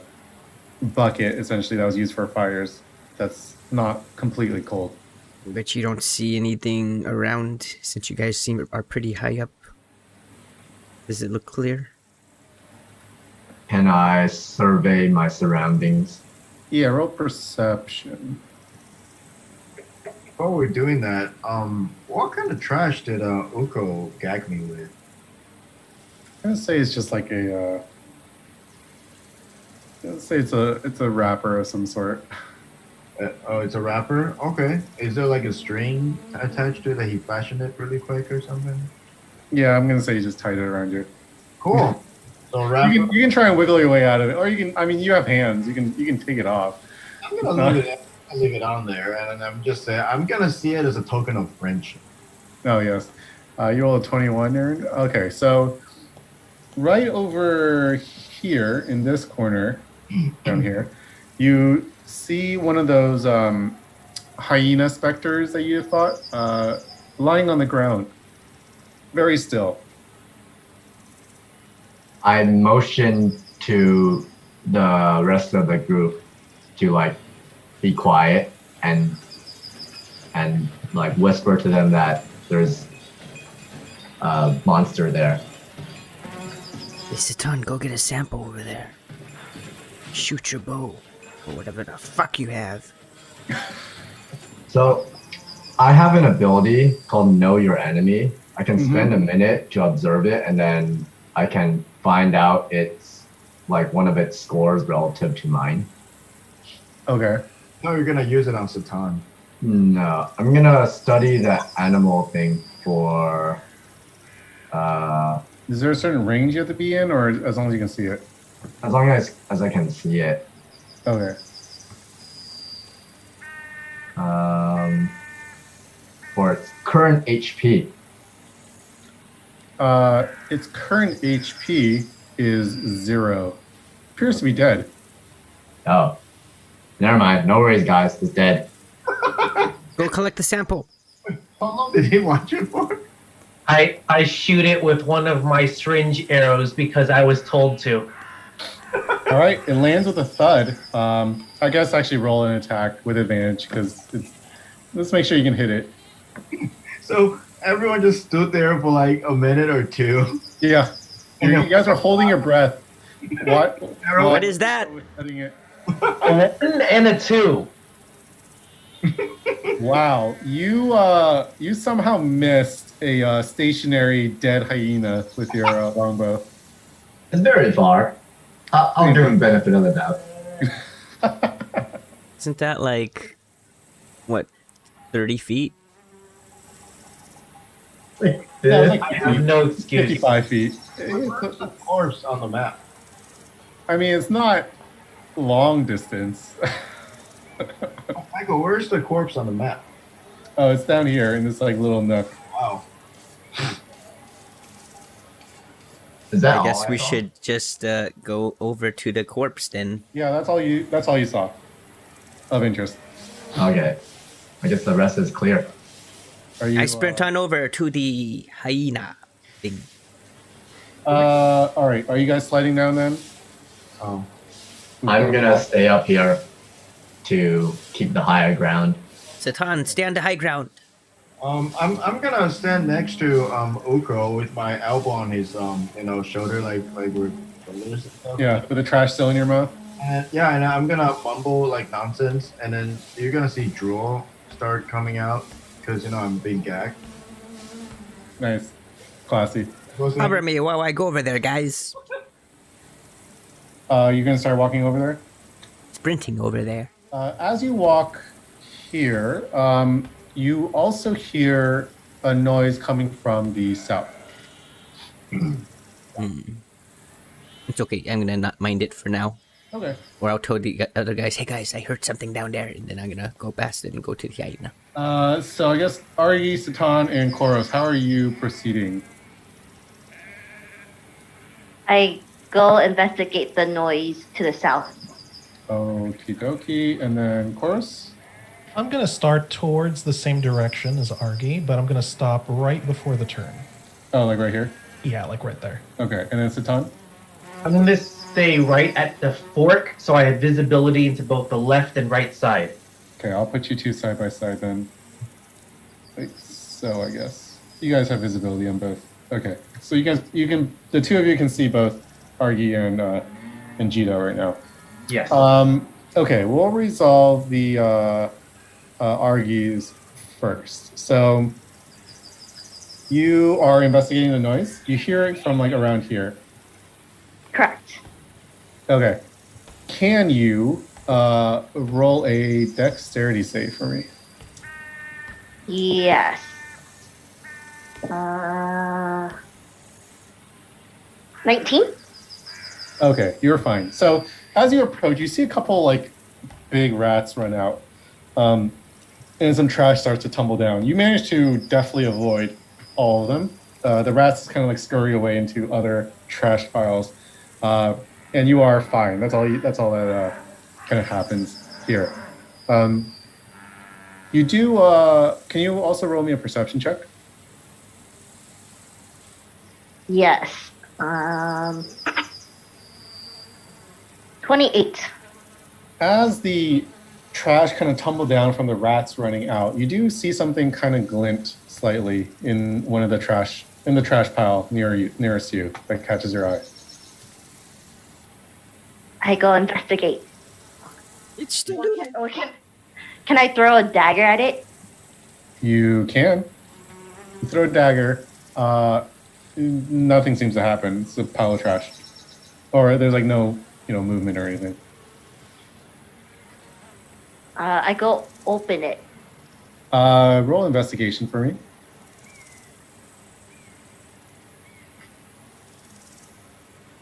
bucket essentially that was used for fires. That's not completely cold. Bet you don't see anything around since you guys are pretty high up. Does it look clear? Can I survey my surroundings? Yeah, roll perception. While we're doing that, what kind of trash did Uko gag me with? I'm gonna say it's just like a. Let's say it's a wrapper of some sort. Oh, it's a wrapper? Okay. Is there like a string attached to it that he fashioned it really quick or something? Yeah, I'm gonna say you just tied it around you. Cool. So wrapper. You can try and wiggle your way out of it, or you can. I mean, you have hands. You can take it off. I'm gonna leave it on there, and I'm just saying I'm gonna see it as a token of friendship. Oh yes, you roll a 21, Aaron. Okay, so right over here in this corner, down here, you see one of those hyena specters that you thought lying on the ground, very still. I motion to the rest of the group to like be quiet and like whisper to them that there's a monster there. Hey, Satan, go get a sample over there. Shoot your bow. Or whatever the fuck you have. So I have an ability called Know Your Enemy. I can spend a minute to observe it, and then I can find out its like one of its scores relative to mine. Okay. No, you're gonna use it on Satan. No, I'm gonna study the animal thing for. Is there a certain range you have to be in, or as long as you can see it? As long as I can see it. Okay. For its current HP. Its current HP is 0. Appears to be dead. Oh, never mind. No worries, guys. It's dead. Go collect the sample. How long did he watch it for? I shoot it with one of my syringe arrows because I was told to. All right, it lands with a thud. I guess actually roll an attack with advantage because let's make sure you can hit it. So everyone just stood there for like a minute or two. Yeah, you guys are holding your breath. What is that? Hitting it. A 1 and a 2. Wow, you somehow missed a stationary dead hyena with your longbow. It's very far. I'll give him benefit of the doubt. Isn't that like, what, 30 feet? Like, Yeah, it's like I have no excuse. 55 feet. Where's the corpse on the map? I mean, it's not long distance. Michael, where's the corpse on the map? Oh, it's down here in this like little nook. Wow. Is that I guess all we saw? should just go over to the corpse then. Yeah, that's all you saw of interest. Okay. I guess the rest is clear. Are you? I sprint on over to the hyena thing. All right. Are you guys sliding down then? Oh. I'm gonna stay up here to keep the higher ground. Satan, stay on the high ground. I'm gonna stand next to Uko with my elbow on his shoulder like we're shoulders and stuff. Yeah, with a trash still in your mouth. And I'm gonna mumble like nonsense, and then you're gonna see drool start coming out because I'm being gagged. Nice, classy. Goes like, Cover me while I go over there, guys. You're gonna start walking over there. Sprinting over there. As you walk here, you also hear a noise coming from the south. It's okay. I'm gonna not mind it for now. Okay. Or I'll tell the other guys, hey guys, I heard something down there, and then I'm gonna go past it and go to the hyena. So I guess Ari, Satan, and Koros, how are you proceeding? I go investigate the noise to the south. Okie dokie. And then Koros? I'm gonna start towards the same direction as Argy, but I'm gonna stop right before the turn. Oh, like right here? Yeah, like right there. Okay. And then Satan? I'm gonna stay right at the fork, so I have visibility into both the left and right side. Okay, I'll put you two side by side then. Like so, I guess. You guys have visibility on both. Okay. So the two of you can see both Argy and Jito right now. Yes. Okay, we'll resolve the Argy's first. So you are investigating the noise. You hear it from like around here. Correct. Okay. Can you roll a dexterity save for me? Yes. 19? Okay, you're fine. So as you approach, you see a couple like big rats run out, and some trash starts to tumble down. You manage to deftly avoid all of them. The rats kind of like scurry away into other trash piles, and you are fine. That's all that kind of happens here. You do. Can you also roll me a perception check? Yes. 28. As the trash kind of tumble down from the rats running out, you do see something kind of glint slightly in one of the trash pile nearest you that catches your eye. I go investigate. It's still Can I throw a dagger at it? You can. You throw a dagger. Nothing seems to happen. It's a pile of trash, or there's like no movement or anything. I go open it. Roll investigation for me.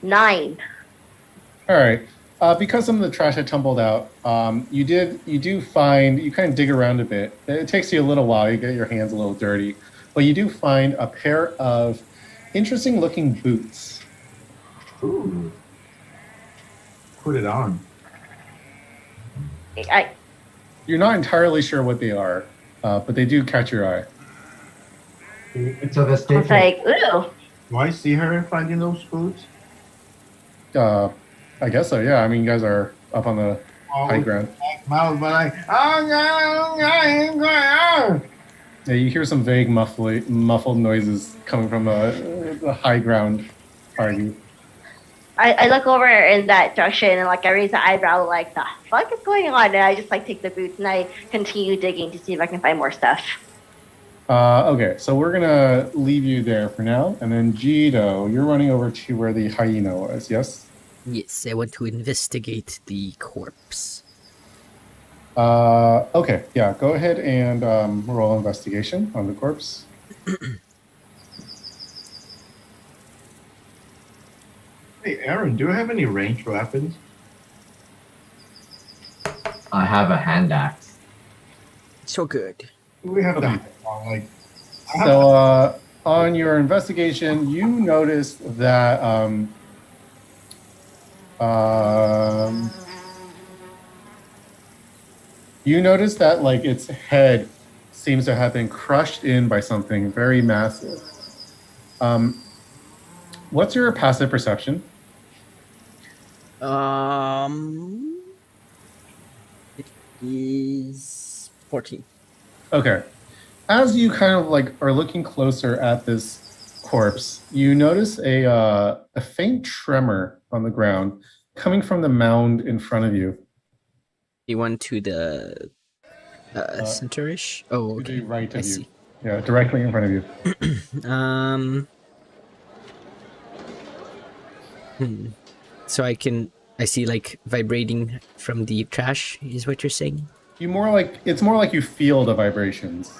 Nine. All right. Because some of the trash had tumbled out, you kind of dig around a bit. It takes you a little while. You get your hands a little dirty, but you do find a pair of interesting looking boots. Ooh. Put it on. You're not entirely sure what they are, but they do catch your eye. It's a It's statement. like, ooh. Do I see her finding those boots? I guess so, yeah. I mean, you guys are up on the high ground. Mouth, but like, oh, God. Yeah, you hear some vague muffled noises coming from the high ground party. I look over in that direction and like I raise the eyebrow like the fuck is going on, and I just like take the boots and I continue digging to see if I can find more stuff. Okay, so we're gonna leave you there for now, and then Jito, you're running over to where the hyena was, yes? Yes, I want to investigate the corpse. Okay, yeah, go ahead and roll investigation on the corpse. Hey, Aaron, do you have any ranged weapons? I have a hand axe. So good. We have that. Like, So on your investigation, you notice that like its head seems to have been crushed in by something very massive. What's your passive perception? It is 14. Okay. As you kind of like are looking closer at this corpse, you notice a faint tremor on the ground coming from the mound in front of you. The one to the center-ish? Oh, To okay. the right I of you. see. Yeah, directly in front of you. So I can I see like vibrating from the trash. Is what you're saying? It's more like you feel the vibrations.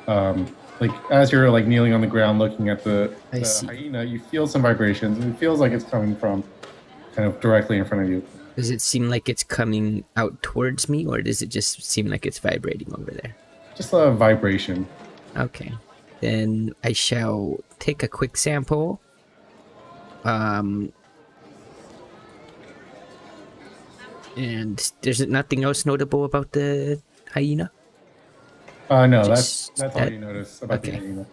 Like as you're like kneeling on the ground looking at the I see. hyena, you feel some vibrations, and it feels like it's coming from kind of directly in front of you. Does it seem like it's coming out towards me, or does it just seem like it's vibrating over there? Just a vibration. Okay. Then I shall take a quick sample. And there's nothing else notable about the hyena? No, Just that's all that? you notice about Okay. the hyena.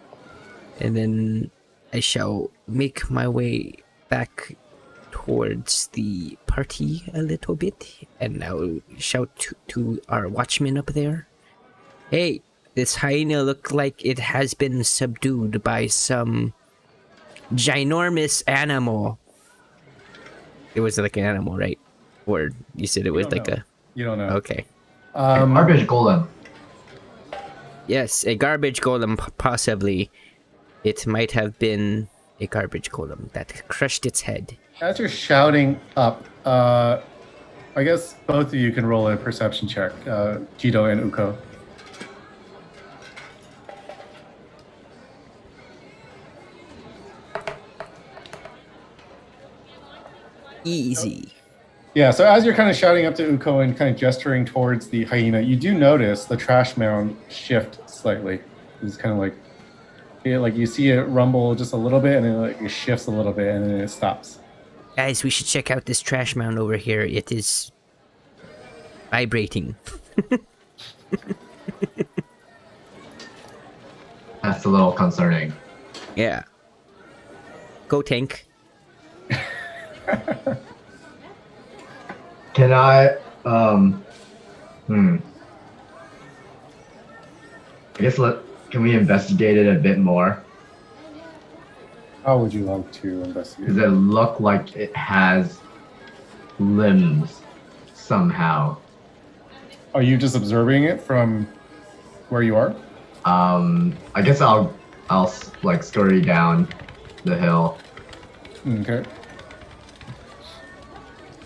And then I shall make my way back towards the party a little bit, and I'll shout to our watchman up there. Hey, this hyena looked like it has been subdued by some ginormous animal. It was like an animal, right? Or you said it was don't like know. a... You don't know. Okay. Garbage golem. Yes, a garbage golem, possibly. It might have been a garbage golem that crushed its head. As you're shouting up, I guess both of you can roll a perception check, Jito and Uko. Easy. Yeah, so as you're kind of shouting up to Uko and kind of gesturing towards the hyena, you do notice the trash mound shift slightly. It's kind of like you see it rumble just a little bit, and then like it shifts a little bit, and then it stops. Guys, we should check out this trash mound over here. It is vibrating. That's a little concerning. Yeah. Go tank. Can I I guess can we investigate it a bit more? How would you like to investigate? Does it look like it has limbs somehow? Are you just observing it from where you are? I guess I'll like scurry down the hill Okay.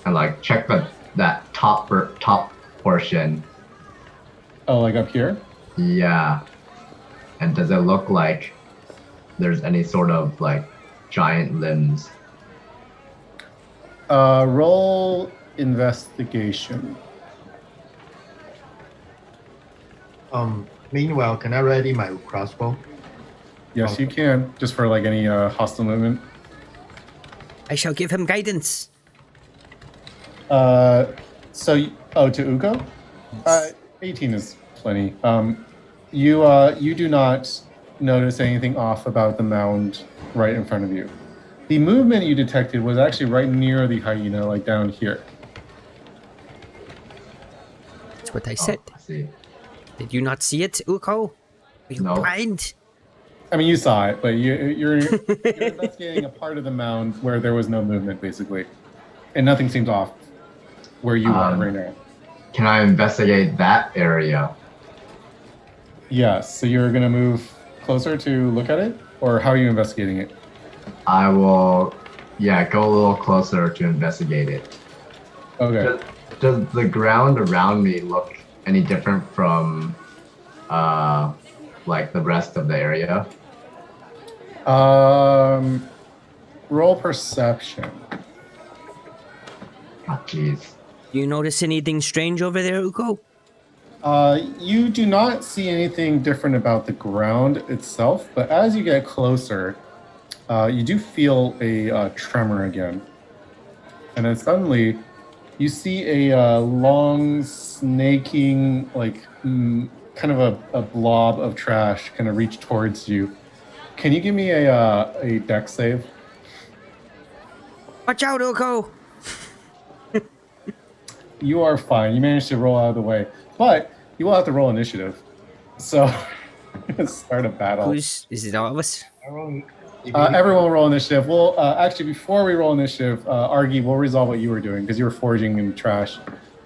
and like check that top portion. Oh, like up here? Yeah. And does it look like there's any sort of like giant limbs? Roll investigation. Meanwhile, can I ready my crossbow? Yes, you can, just for like any hostile movement. I shall give him guidance. To Uko? 18 is plenty. You do not notice anything off about the mound right in front of you. The movement you detected was actually right near the hyena, like down here. That's what I said. I see. Did you not see it, Uko? Are you No. blind? I mean, you saw it, but you're investigating a part of the mound where there was no movement, basically. And nothing seems off where you are right now. Can I investigate that area? Yes, so you're going to move closer to look at it? Or how are you investigating it? I will, go a little closer to investigate it. Okay. Does the ground around me look any different from, like the rest of the area? Roll perception. Oh, jeez. Do you notice anything strange over there, Uko? You do not see anything different about the ground itself, but as you get closer, you do feel a tremor again. And then suddenly, you see a long, snaking, like, kind of a blob of trash kind of reach towards you. Can you give me a dex save? Watch out, Uko! You are fine. You managed to roll out of the way. But you will have to roll initiative. So, start a battle. Is it all of us? Everyone will roll initiative. We'll actually, before we roll initiative, Argy, we'll resolve what you were doing because you were foraging in the trash.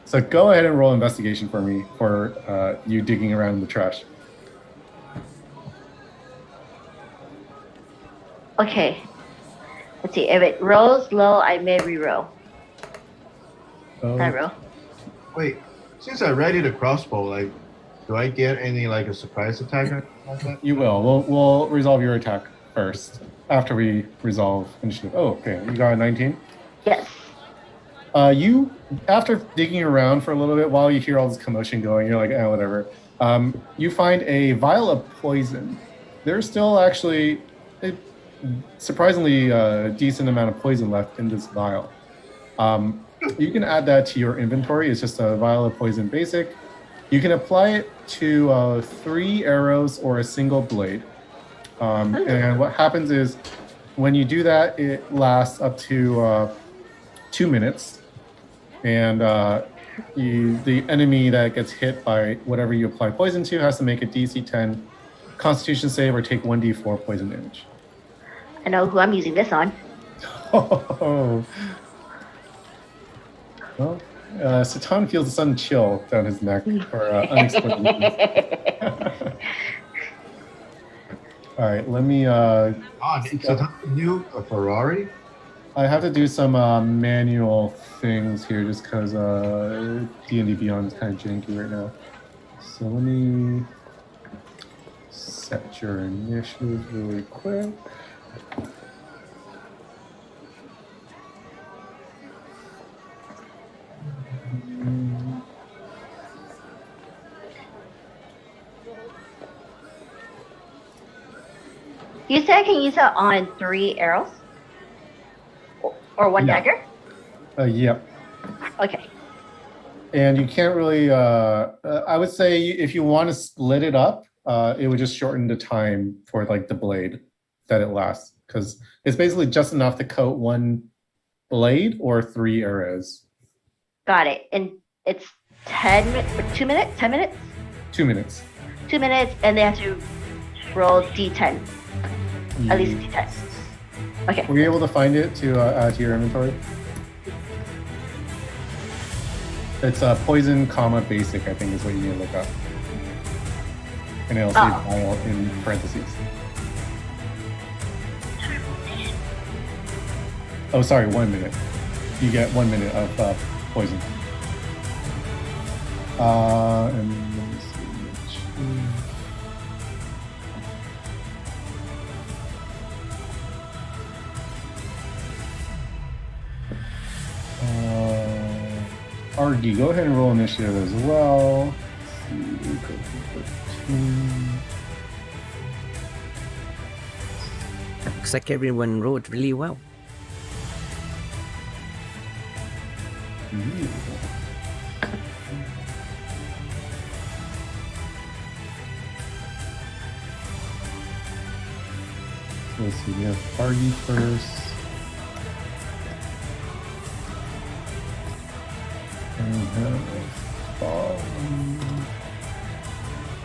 So go ahead and roll investigation for me for you digging around in the trash. Okay. Let's see. If it rolls low, I may re-roll. I roll. Wait, since I ready the crossbow, like, do I get any like a surprise attack or anything like that? You will. We'll resolve your attack first after we resolve initiative. Oh, okay. You got a 19. Yes. You, after digging around for a little bit, while you hear all this commotion going, you're like, whatever. You find a vial of poison. There's still actually a surprisingly decent amount of poison left in this vial. You can add that to your inventory. It's just a vial of poison basic. You can apply it to 3 arrows or a single blade. And what happens is when you do that, it lasts up to 2 minutes. And the enemy that gets hit by whatever you apply poison to has to make a DC 10 Constitution save or take 1d4 poison damage. I know who I'm using this on. Oh. Well, Satan feels a sudden chill down his neck for unexplained reasons. All right, let me. Oh, so that's new a Ferrari? I have to do some manual things here just because D&D Beyond is kind of janky right now. So let me set your initiative really quick. You said I can use it on 3 arrows? Or 1 Yeah. dagger? Yep. Okay. And you can't really, I would say if you want to split it up, it would just shorten the time for like the blade that it lasts. Because it's basically just enough to coat 1 blade or 3 arrows. Got it. And it's 2 minutes? 10 minutes? 2 minutes. 2 minutes, and they have to roll d10. At least d10. Okay. Were you able to find it to add to your inventory? It's poison, comma, basic, I think is what you need to look up. And it'll say vial in parentheses. Oh, sorry, 1 minute. You get 1 minute of poison. And let me see. RD, go ahead and roll initiative as well. Let's see, go for 13. Looks like everyone rolled really well. So let's see, we have RD first. And we have Bob.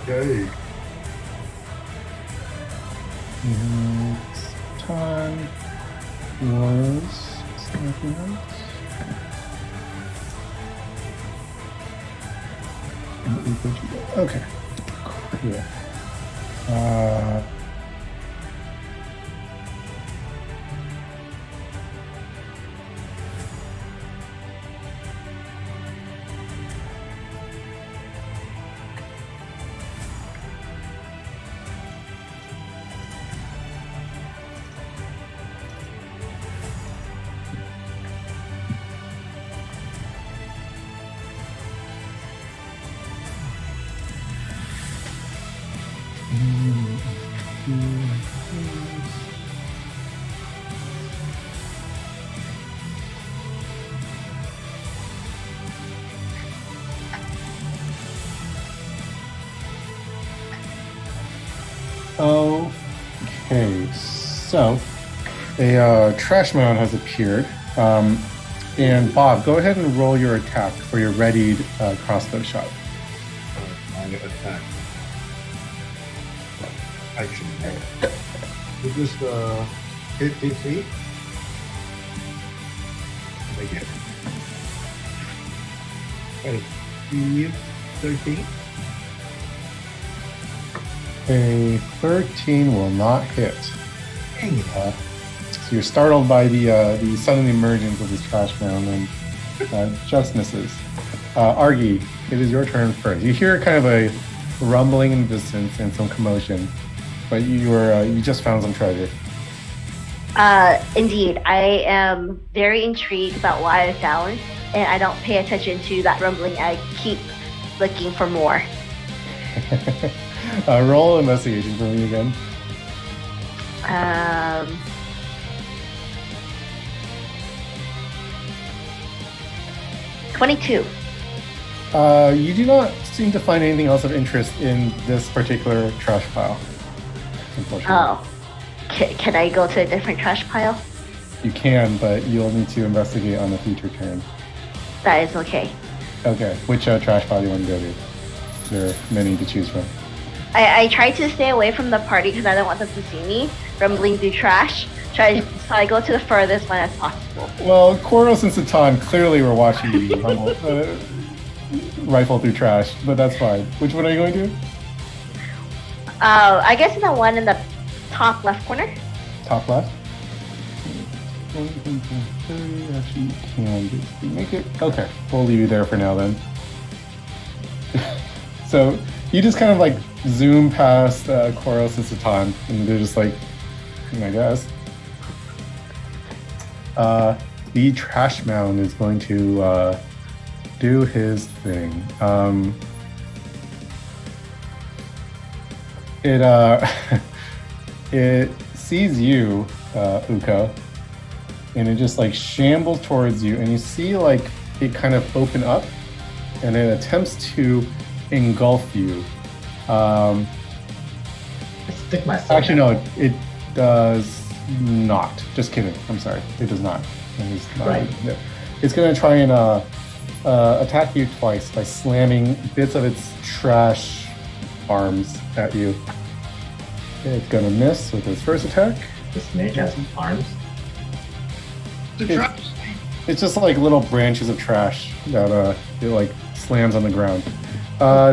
Okay. Time was something else. Okay, cool. Okay, so a trash mound has appeared. And Bob, go ahead and roll your attack for your readied crossbow shot. My attack. Action. You just hit DC. Again. Hey, you 13. A 13 will not hit. Dang it. So you're startled by the sudden emergence of this trash mound, and Just misses. Argy, it is your turn first. You hear kind of a rumbling in the distance and some commotion, but you just found some treasure. Indeed, I am very intrigued about what I found, and I don't pay attention to that rumbling. I keep looking for more. Roll investigation for me again. 22. You do not seem to find anything else of interest in this particular trash pile. Unfortunately. Oh. Can I go to a different trash pile? You can, but you'll need to investigate on a future turn. That is okay. Okay, which trash pile do you want to go to? There are many to choose from. I try to stay away from the party because I don't want them to see me rumbling through trash. So I go to the furthest one as possible. Well, Koros and Satan clearly were watching you rifle through trash, but that's fine. Which one are you going to? I guess in the one in the top left corner. Top left? Actually, you can make it. Okay, we'll leave you there for now then. So you just kind of like zoom past Koros and Satan, and they're just like, I guess. The trash mound is going to do his thing. It sees you, Uko, and it just like shambles towards you, and you see like it kind of open up, and it attempts to engulf you. Stick myself. Actually, no, it does not. Just kidding. I'm sorry. It does not. It's not. Right. It's going to try and attack you twice by slamming bits of its trash arms at you. It's going to miss with its first attack. The snake has arms. It's just like little branches of trash that it like slams on the ground.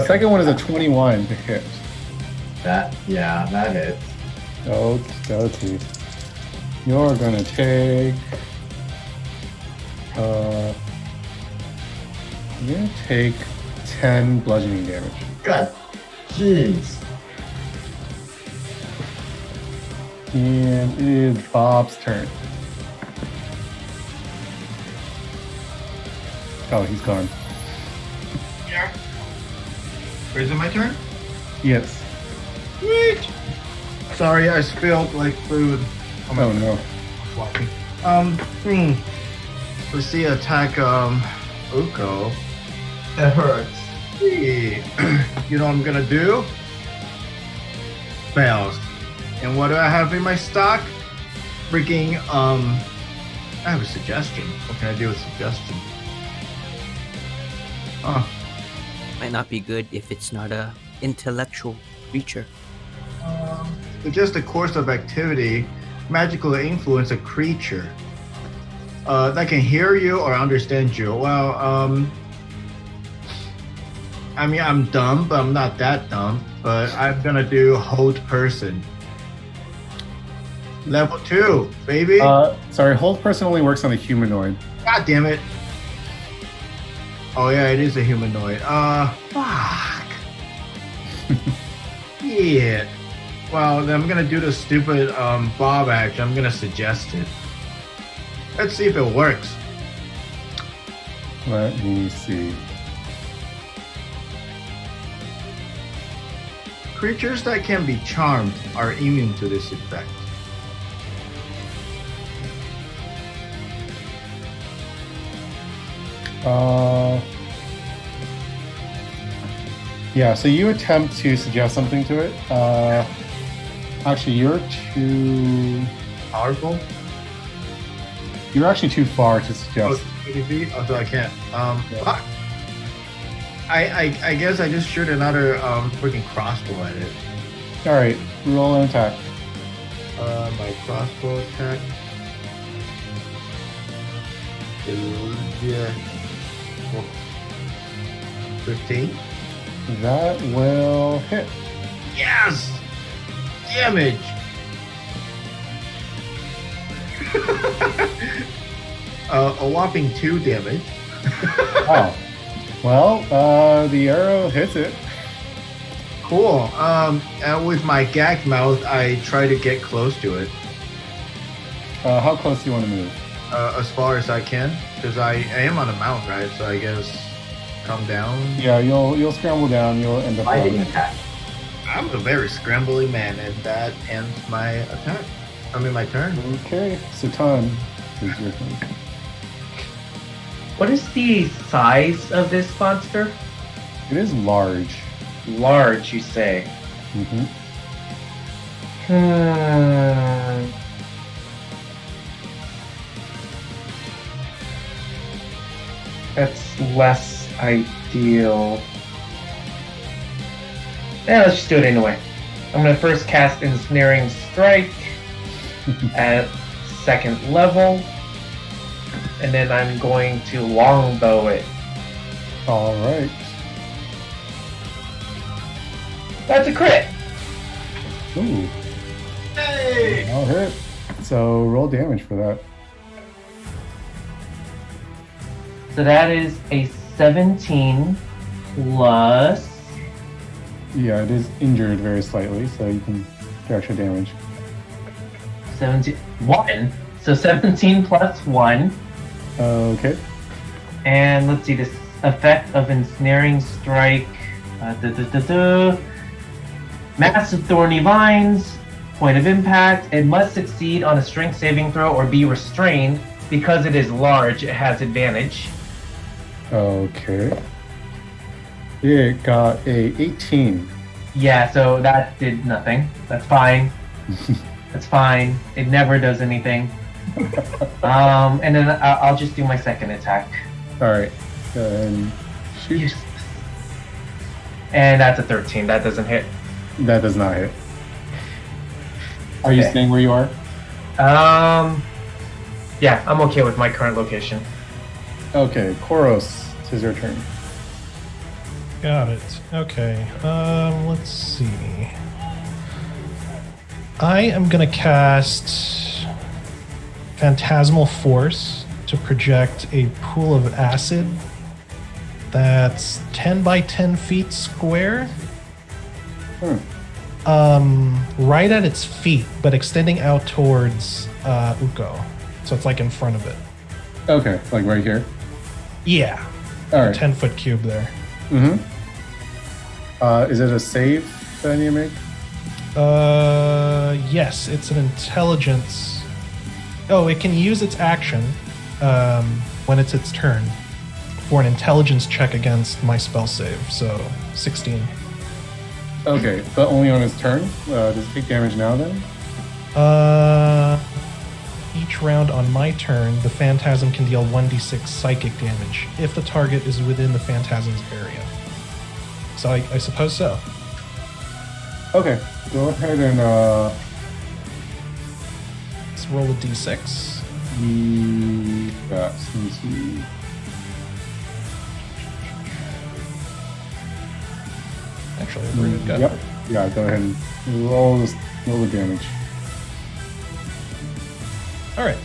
Second one is a 21 to hit. That hits. Okay. You're gonna take. You're gonna take 10 bludgeoning damage. God, jeez. And it is Bob's turn. Oh, he's gone. Yeah. Is it my turn? Yes. Sweet. Sorry, I spilled like food. Oh no. Let's see, attack Uko. It hurts. Hey. You know what I'm gonna do? Fails. And what do I have in my stock? Freaking I have a suggestion. What can I do with suggestion? Might not be good if it's not a intellectual creature. Suggest a course of activity magically influence a creature that can hear you or understand you. Well, I mean, I'm dumb, but I'm not that dumb. But I'm gonna do hold person. Level 2, baby. Sorry, hold person only works on a humanoid. God damn it. Oh yeah, it is a humanoid. Fuck. Yeah. Well, then I'm gonna do the stupid Bob action. I'm gonna suggest it. Let's see if it works. Let me see. Creatures that can be charmed are immune to this effect. Yeah, so you attempt to suggest something to it. Actually, you're too... Powerful? You're actually too far to Oh, suggest. 80 feet? Oh, so I can't. Fuck. I guess I just shoot another freaking crossbow at it. Alright, roll an attack. My crossbow attack. Yeah. 15. That will hit. Yes! Damage! A whopping 2 damage. Wow. Well, the arrow hits it. Cool. And with my gagged mouth, I try to get close to it How close do you want to move? as far as I can, because I am on a mount, right? So I guess come down. Yeah, you'll scramble down. You'll end up. Fighting attack. I'm a very scrambly man, and that ends my attack. I mean, my turn. Okay, Satan is your turn. What is the size of this monster? It is large. Large, you say? Mm-hmm. That's less ideal. Yeah, let's just do it anyway. I'm gonna first cast Ensnaring Strike at 2nd level, and then I'm going to longbow it. All right. That's a crit! Ooh. Hey! I'll hit. So roll damage for that. So that is a 17 plus... Yeah, it is injured very slightly, so you can do extra damage. 1. So 17 plus 1. Okay. And let's see, this effect of Ensnaring Strike. Massive thorny vines. Point of impact. It must succeed on a strength saving throw or be restrained. Because it is large, it has advantage. Okay. It got a 18. Yeah, so that did nothing. That's fine. That's fine. It never does anything. And then I'll just do my second attack. All right. Go ahead and shoot. And that's a 13. That doesn't hit. That does not hit. Are you Okay. staying where you are? Yeah, I'm okay with my current location. Okay, Koros, it is your turn. Got it. Okay. Let's see. I am gonna cast Phantasmal Force to project a pool of acid that's 10 by 10 feet square. Right at its feet, but extending out towards Uko. So it's like in front of it. Okay, like right here. Yeah. All A right. 10-foot cube there. Mm-hmm. Is it a save that I need to make? Yes, it's an intelligence. Oh, it can use its action when it's its turn for an intelligence check against my spell save. So 16. Okay, but only on his turn? Does it take damage now then? Each round on my turn, the phantasm can deal 1d6 psychic damage if the target is within the phantasm's area. So I suppose so. Okay, go ahead and Let's roll a d6. let me see. Actually, I've already got Yep. it. Yeah, go ahead and roll the damage. All right.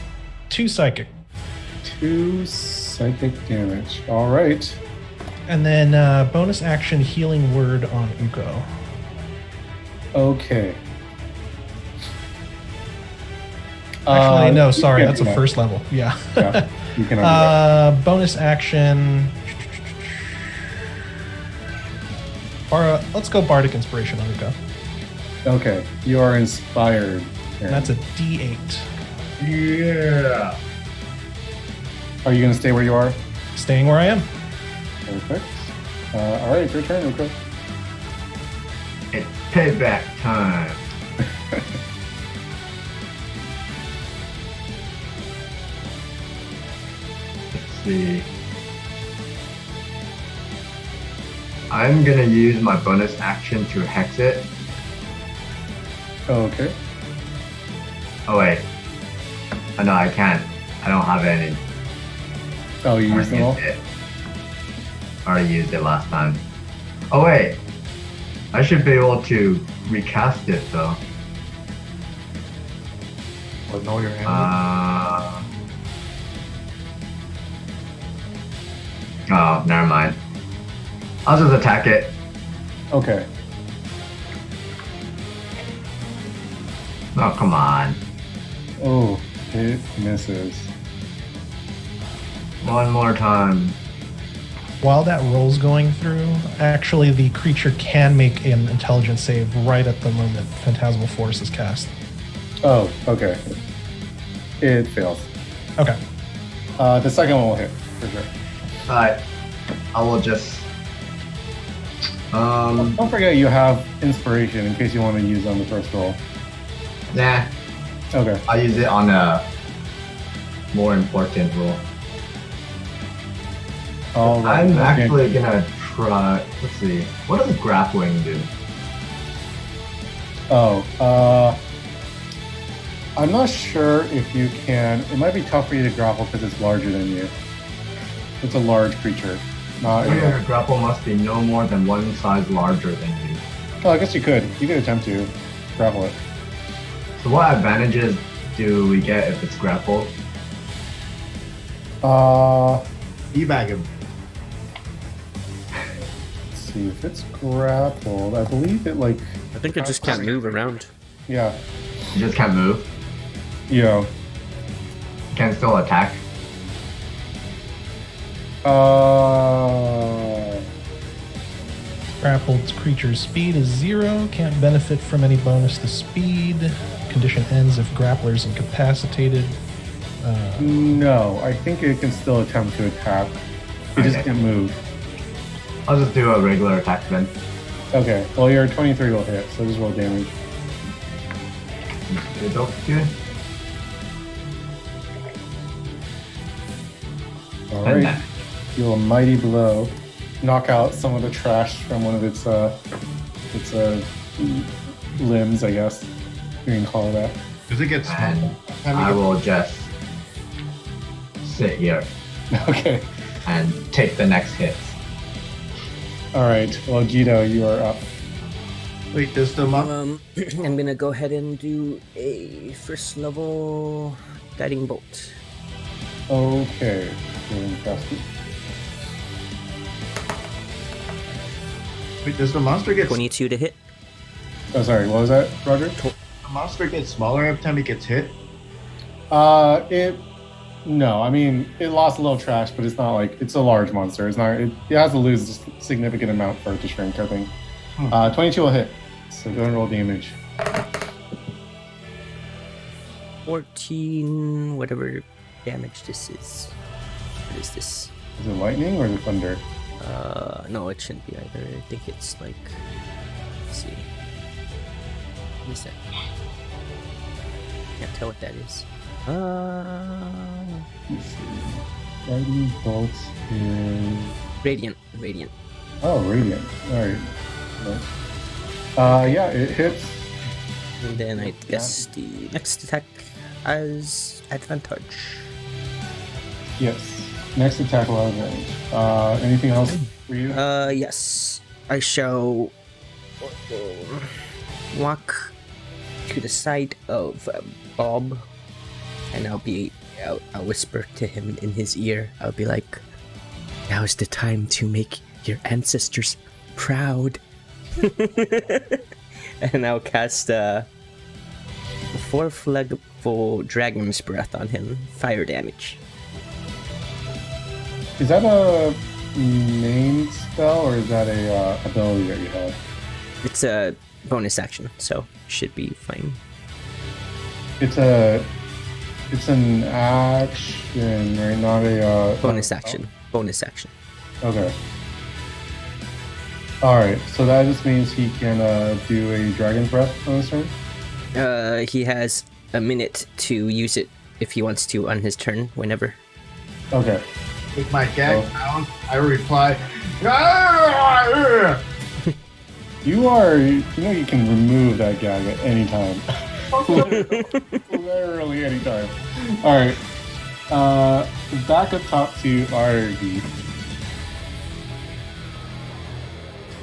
2 psychic. 2 psychic damage. All right. And then bonus action healing word on Uko. Okay. Actually, no, you sorry, can that's do a that. first level. Yeah. Yeah, you can undo that. Bonus action. Let's go Bardic Inspiration on Uko. Okay, you are inspired. And that's a D8. Yeah. Are you going to stay where you are? Staying where I am. Perfect. All right, your turn, Uko. It's payback time. Let's see. I'm gonna use my bonus action to hex it. Okay. Oh wait. Oh no, I can't. I don't have any. Oh, you used them all? it. I already used it last time. Oh wait. I should be able to recast it though. Well, know your hand. Oh, never mind. I'll just attack it. Okay. Oh, come on. Oh, it misses. One more time. While that roll's going through, actually the creature can make an intelligence save right at the moment Phantasmal Force is cast. Oh, okay. It fails. Okay. The second one will hit, for sure. Alright. I will just... Don't forget you have inspiration in case you want to use on the first roll. Nah. Okay. I'll use it on a more important roll. All right. I'm okay. actually gonna try... Let's see. What does grappling do? Oh, I'm not sure if you can. It might be tough for you to grapple because it's larger than you. It's a large creature. Not. Your grapple must be no more than one size larger than you. Oh, I guess you could. You could attempt to grapple it. So what advantages do we get if it's grappled? Teabag him. Let's see if it's grappled. I believe it like. I think it just can't move around. Yeah. You just can't move. Yeah. You can still attack. Grappled creature's speed is 0, can't benefit from any bonus to speed. Condition ends if grappler is incapacitated. No, I think it can still attempt to attack. It just Okay. can't move. I'll just do a regular attack then. Okay. Well, your 23 will hit, so just roll damage. Okay. All And right. Deal a mighty blow. Knock out some of the trash from one of its limbs, I guess. You can call it that. Does it get And smaller? I will just sit here Okay. and take the next hit. All right. Well, Guido, you are up. Wait, does the monk? I'm gonna go ahead and do a first level guiding bolt. Okay. Fantastic. Wait, does the monster get? 22 to hit. Oh, sorry. What was that, Roger? The monster gets smaller every time it gets hit. No. I mean, it lost a little trash, but it's not like it's a large monster. It's not. It has to lose a significant amount for it to shrink, I think. 22 will hit. So go and roll damage. 14, whatever damage this is. What is this? Is it lightning or is it thunder? No, it shouldn't be either. I think it's like, let's see. What is that? Can't tell what that is. Let's see. Lightning bolts is. Radiant. Oh, radiant. All right. Yeah, it hits. And then I guess the next attack has advantage. Yes. Next attack will have advantage. Anything else for you? Yes. I shall walk to the side of Bob, and I'll whisper to him in his ear. I'll be like, "Now is the time to make your ancestors proud." And I'll cast fourth level Dragon's Breath on him. Fire damage. Is that a main spell or is that a ability that you have? It's a bonus action, so should be fine. It's an action, right? Not a Bonus action. Bonus action. Okay. All right. So that just means he can do a Dragon's Breath on his turn. He has a minute to use it if he wants to on his turn, whenever. Okay. With my gag down, I reply. You you can remove that gag at any time. Literally any time. All right. Back up top to Argy.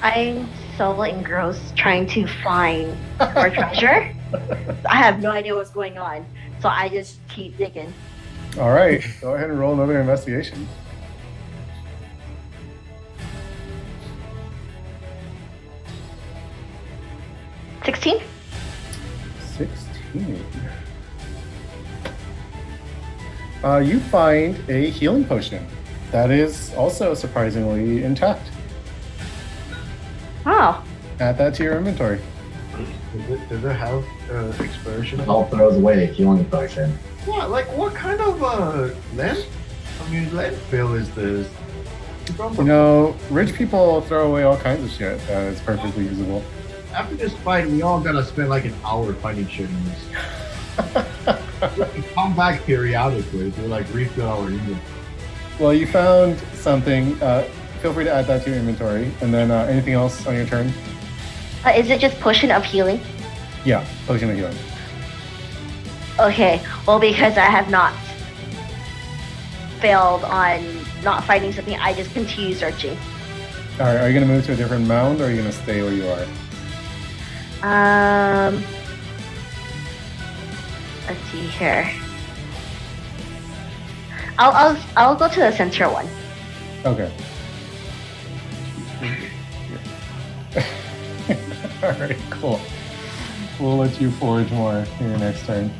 I'm so engrossed trying to find more treasure. I have no idea what's going on, so I just keep digging. All right. Go ahead and roll another investigation. 16. 16. You find a healing potion that is also surprisingly intact. Oh. Add that to your inventory. Does it have expiration? All throws away a healing potion. What? Like, what kind of landfill is this? You know, rich people throw away all kinds of shit that is perfectly usable. After this fight, we all gotta spend like an hour fighting shit in this. We come back periodically to like refill our inventory. Well, you found something. Feel free to add that to your inventory. And then anything else on your turn? Is it just potion of healing? Yeah, potion of healing. Okay. Well, because I have not failed on not finding something, I just continue searching. All right, are you going to move to a different mound or are you going to stay where you are? Let's see here. I'll go to the center one. Okay. All right, cool. We'll let you forage more in your next turn.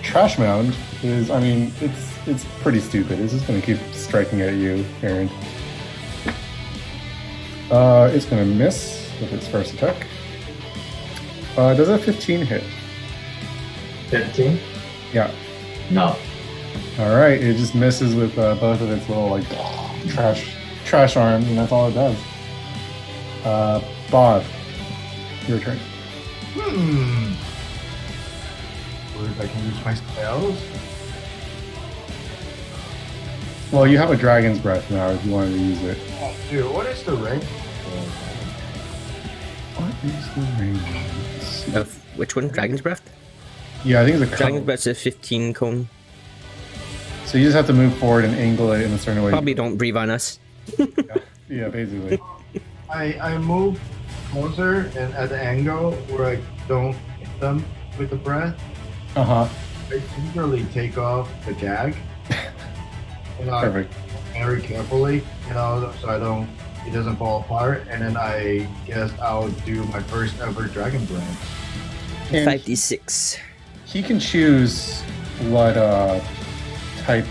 Trash mound is, I mean, it's pretty stupid. It's just going to keep striking at you, Aaron. It's going to miss with its first attack. Does a 15 hit? 15? Yeah. No. All right, it just misses with both of its little like trash arms, and that's all it does. Bob, your turn. Or if I can use my spells. Well, you have a dragon's breath now if you wanted to use it. Dude, what is the range? What is the range? Of which one? Dragon's Breath? Yeah, I think it's a Dragon's cone. Breath's a 15 cone. So you just have to move forward and angle it in a certain way. Probably don't breathe on us. Yeah, basically. I move closer and at the angle where I don't hit them with the breath. Uh-huh. I usually take off the gag. Perfect. Very carefully, so it doesn't fall apart. And then I guess I'll do my first ever dragon brand. And 5d6. he can choose what type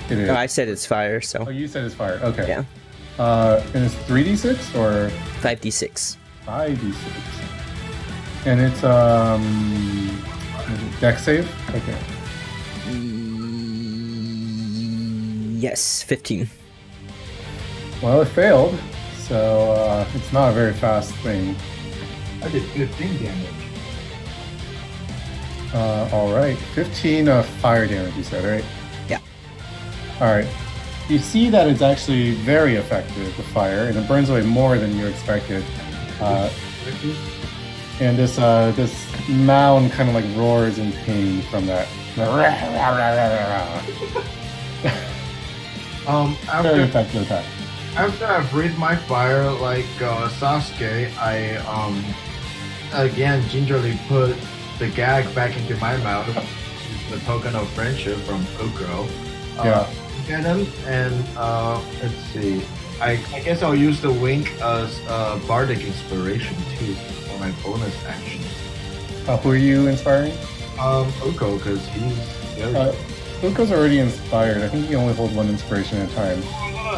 it is. Oh, I said it's fire, Oh, so you said it's fire. Okay. yeah. And it's 3d6 or 5d6. 5d6? And it's dex save? Okay. Yes, 15. Well, it failed, so it's not a very fast thing. I did 15 damage. All right, 15 fire damage, you said, right? Yeah. All right. You see that it's actually very effective, the fire, and it burns away more than you expected. And this mound kind of like roars in pain from that. Very After effective attack. I breathe my fire like Sasuke, I again gingerly put the gag back into my mouth, the token of friendship from Oko. Yeah. Get him, and let's see. I guess I'll use the wink as bardic inspiration too for my bonus action. Who are you inspiring? Oko, because he's very. Uko's already inspired. I think you can only hold one inspiration at a time.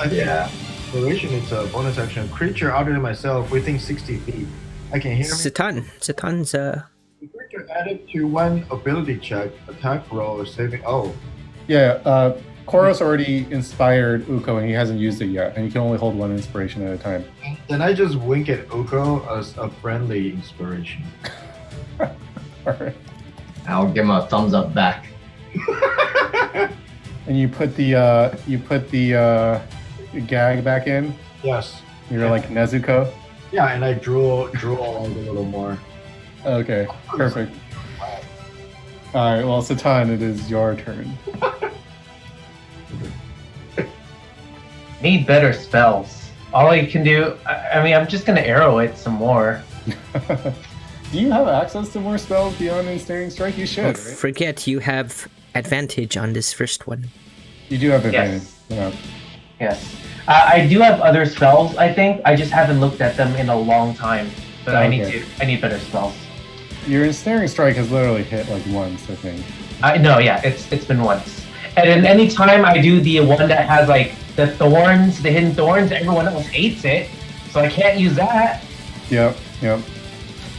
Yeah. Inspiration is a bonus action. Creature other than myself within 60 feet. I can hear me. Satan's The creature added to one ability check, attack roll, or saving. Oh, Yeah, Koros already inspired Uko and he hasn't used it yet, and you can only hold one inspiration at a time. then I just wink at Oko as a friendly inspiration. Alright. I'll give him a thumbs up back. And you put the gag back in. Yes. You're like Nezuko. Yeah, and I drool a little more. Okay, perfect. Alright, well, Satan, it is your turn. Need better spells. All I can do, I mean, I'm just gonna arrow it some more. Do you have access to more spells beyond Ensnaring Strike? You should, Don't right? forget you have advantage on this first one. You do have advantage. Yes. Yeah. Yes. I do have other spells, I think. I just haven't looked at them in a long time. but I need better spells. Your ensnaring strike has literally hit like once, I think. No, yeah, it's been once. And then any time I do the one that has like the thorns, the hidden thorns, everyone else hates it, so I can't use that. Yep.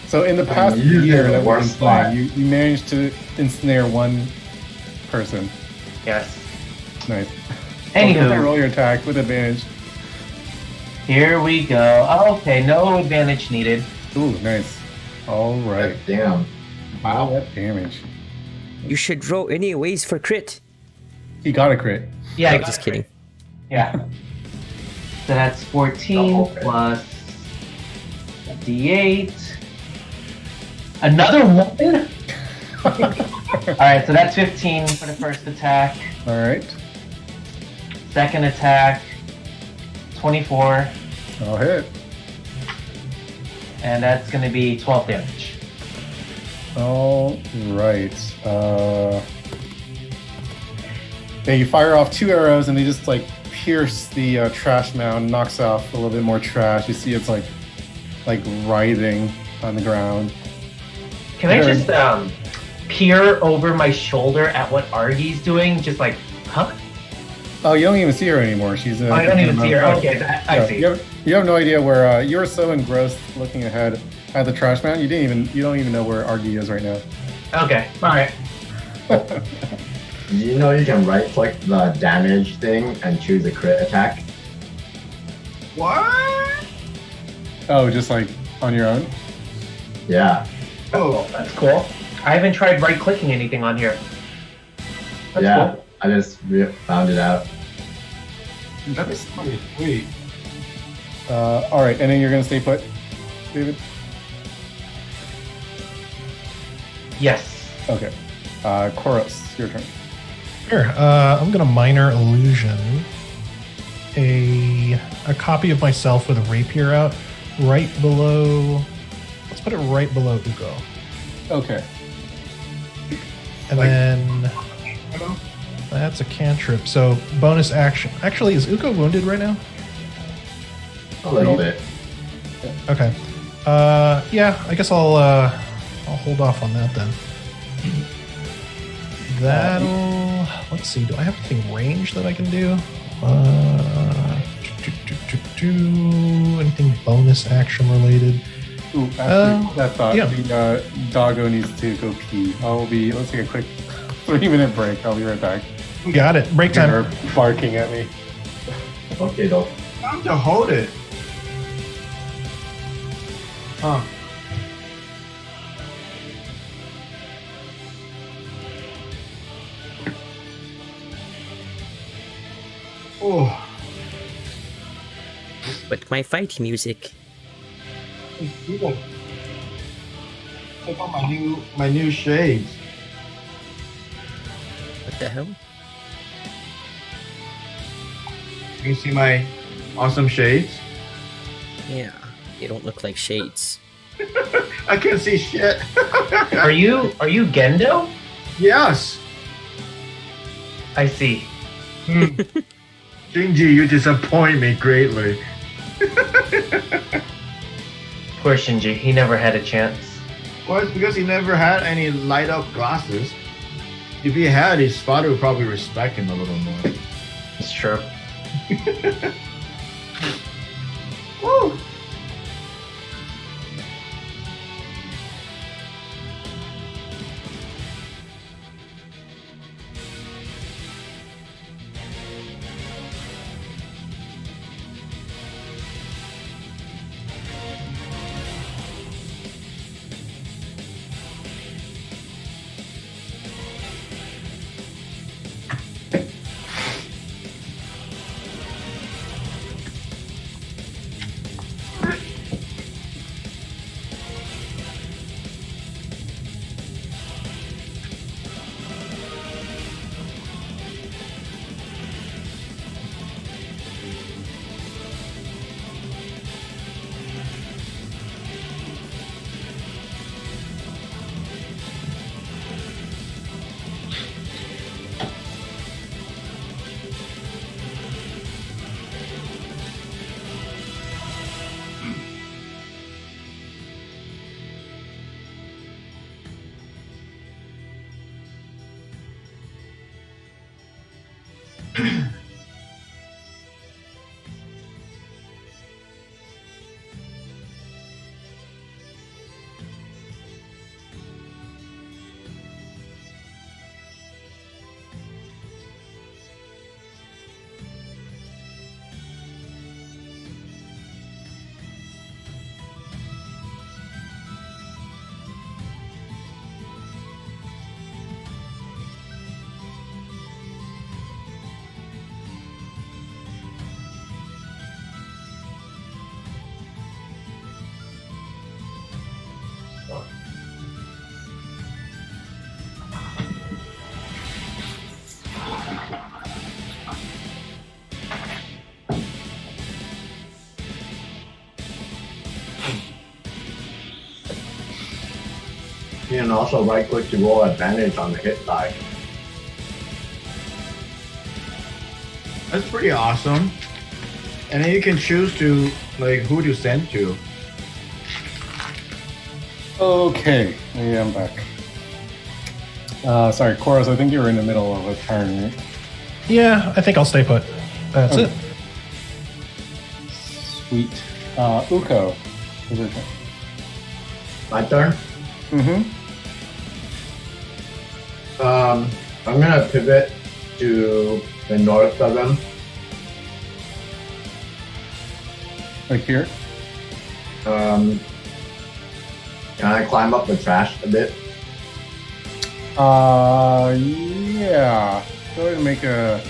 So in the past you year did the that we've been worst spot. playing, you managed to ensnare one person. Yes. Nice. Anywho, Roll your attack with advantage. here we go. Oh, okay, no advantage needed. Ooh, nice. All right. Damn. Wow, that damage. You should roll anyways for crit. He got a crit. Yeah, I I'm got just it. kidding. Yeah. So that's 14 Double crit. plus a D8. Another one? Alright, so that's 15 for the first attack. All right. Second attack, 24. I'll hit. And that's going to be 12 damage. All right. Yeah, you fire off 2 arrows and they just like pierce the trash mound, knocks off a little bit more trash. You see it's like writhing on the ground. Can I just peer over my shoulder at what Argie's doing? Just like, huh? Oh, you don't even see her anymore. She's. I don't even see her. Okay, I see. You have no idea where you were so engrossed looking ahead at the trash mound. You don't even know where Argie is right now. Okay, alright. You know you can right click the damage thing and choose a crit attack? What? Oh, just like on your own. Yeah. Oh, That's cool. I haven't tried right clicking anything on here. That's yeah. cool. I just found it out. that's pretty sweet. All right, and then you're gonna stay put, David. Yes. Okay. Koros, your turn. Sure. I'm gonna minor illusion a copy of myself with a rapier out right below. Let's put it right below Ugo, Okay. and then that's a cantrip. So bonus action. Actually, is Ugo wounded right now? A little bit. Okay. Yeah. I guess I'll hold off on that then. That'll. Let's see. Do I have anything range that I can do? Anything bonus action related? Ooh, after that thought, yeah. the doggo needs to go pee. Let's take a quick 3-minute break. I'll be right back. Got it. Break time. They're barking at me. Okay, though. Time to hold it. Huh. Oh, But my fight music. people. Check out my new shades. What the hell? You see my awesome shades? Yeah, they don't look like shades. I can't see shit. Are you Gendo? Yes. I see. Shinji, you disappoint me greatly. Poor Shinji. He never had a chance. Well, it's because he never had any light up glasses. If he had, his father would probably respect him a little more. It's true. Woo! You can also right click to roll advantage on the hit die. That's pretty awesome. And then you can choose to like who to send to. Okay, yeah, I'm back. Sorry, Koros, I think you were in the middle of a turn, right? Yeah, I think I'll stay put. That's Okay. it. Sweet. Uko, is your turn? My turn. Mm-hmm. I'm gonna pivot to the north of them. Like here? Can I climb up the trash a bit? Yeah. Go ahead and make a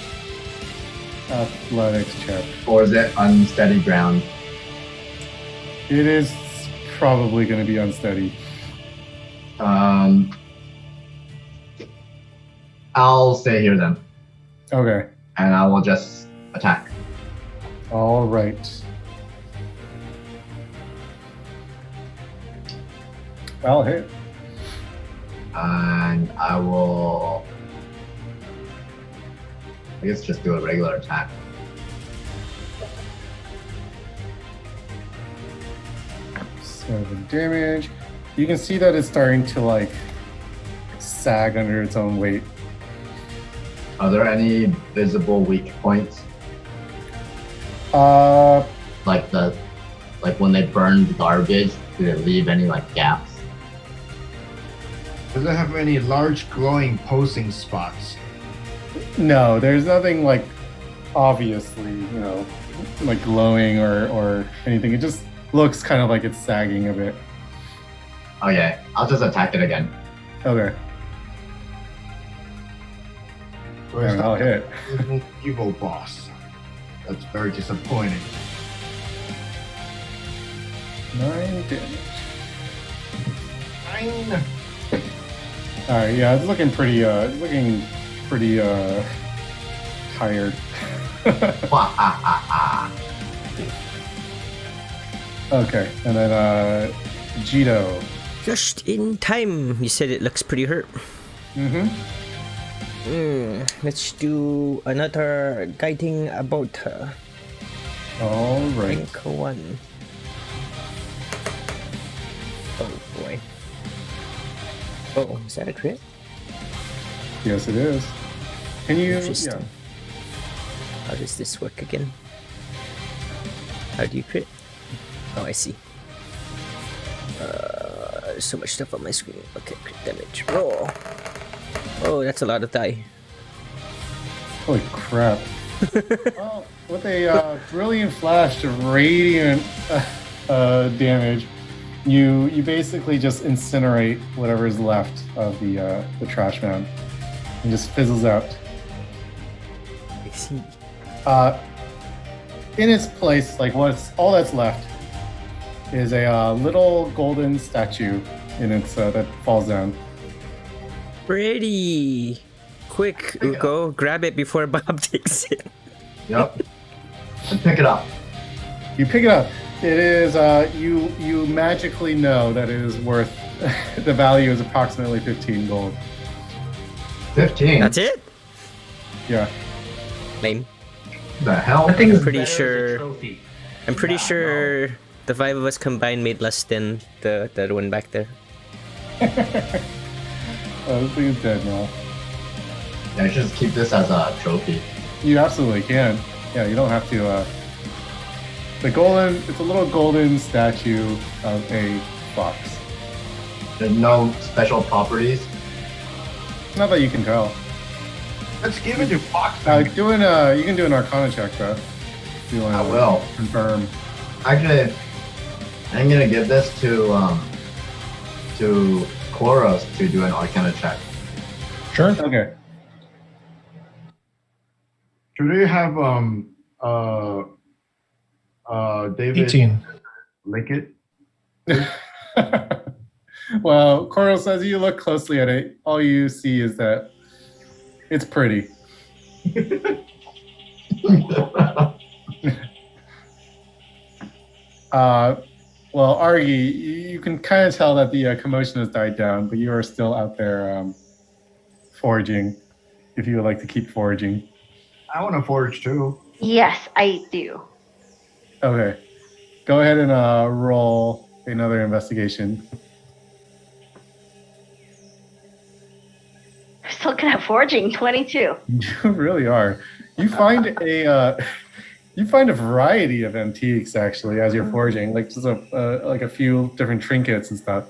athletics check. Or is it unsteady ground? It is probably going to be unsteady. I'll stay here then, Okay. and I will just attack. All right. I'll hit. And I will, I guess, just do a regular attack. Seven damage. You can see that it's starting to like sag under its own weight. Are there any visible weak points? Like when they burned garbage, did it leave any like gaps? Does it have any large glowing pulsing spots? No, there's nothing like obviously, like glowing or anything. It just looks kind of like it's sagging a bit. Okay, I'll just attack it again. Okay. Or is And I'll that hit. an evil boss? That's very disappointing. 9 damage. 9. Alright, yeah, it's looking pretty tired. Okay, and then Jito. Just in time. You said it looks pretty hurt. Mm-hmm. Let's do another guiding about her. Alright. Rank 1. Oh boy. Oh, is that a crit? Yes, it is. Can you? Interesting. Yeah. How does this work again? How do you crit? Oh, I see. There's so much stuff on my screen. Okay, crit damage. Roll. Oh, that's a lot of die. Holy crap. Well, with a brilliant flash of radiant damage, you basically just incinerate whatever is left of the trash man. And just fizzles out. I see. In its place, like all that's left is a little golden statue in its that falls down. Pretty. Quick, Uko, grab it before Bob takes it. Yep. And pick it up. You pick it up. It is you magically know that it is worth the value is approximately 15 gold. 15. That's it? Yeah. Lame. The hell? I think I'm it's pretty better as a sure- trophy. I'm pretty Yeah, sure the 5 of us combined made less than the other one back there. Oh, this thing is dead now. Yeah, I should just keep this as a trophy. You absolutely can. Yeah, you don't have to. It's a little golden statue of a fox. There's no special properties. Not that you can tell. Let's give it to Fox. You can do an Arcana check though. If you want I to will. confirm. Actually, I'm gonna give this to Koros to do an Arcana check. Sure. Okay. Should we have David 18. lick it? Well, Coral, as you look closely at it, all you see is that it's pretty. Well, Argy, you can kind of tell that the commotion has died down, but you are still out there foraging, if you would like to keep foraging. I want to forage too. Yes, I do. Okay. Go ahead and roll another investigation. I'm still good at foraging. 22. You really are. You find a variety of antiques actually as you're foraging, like just a few different trinkets and stuff.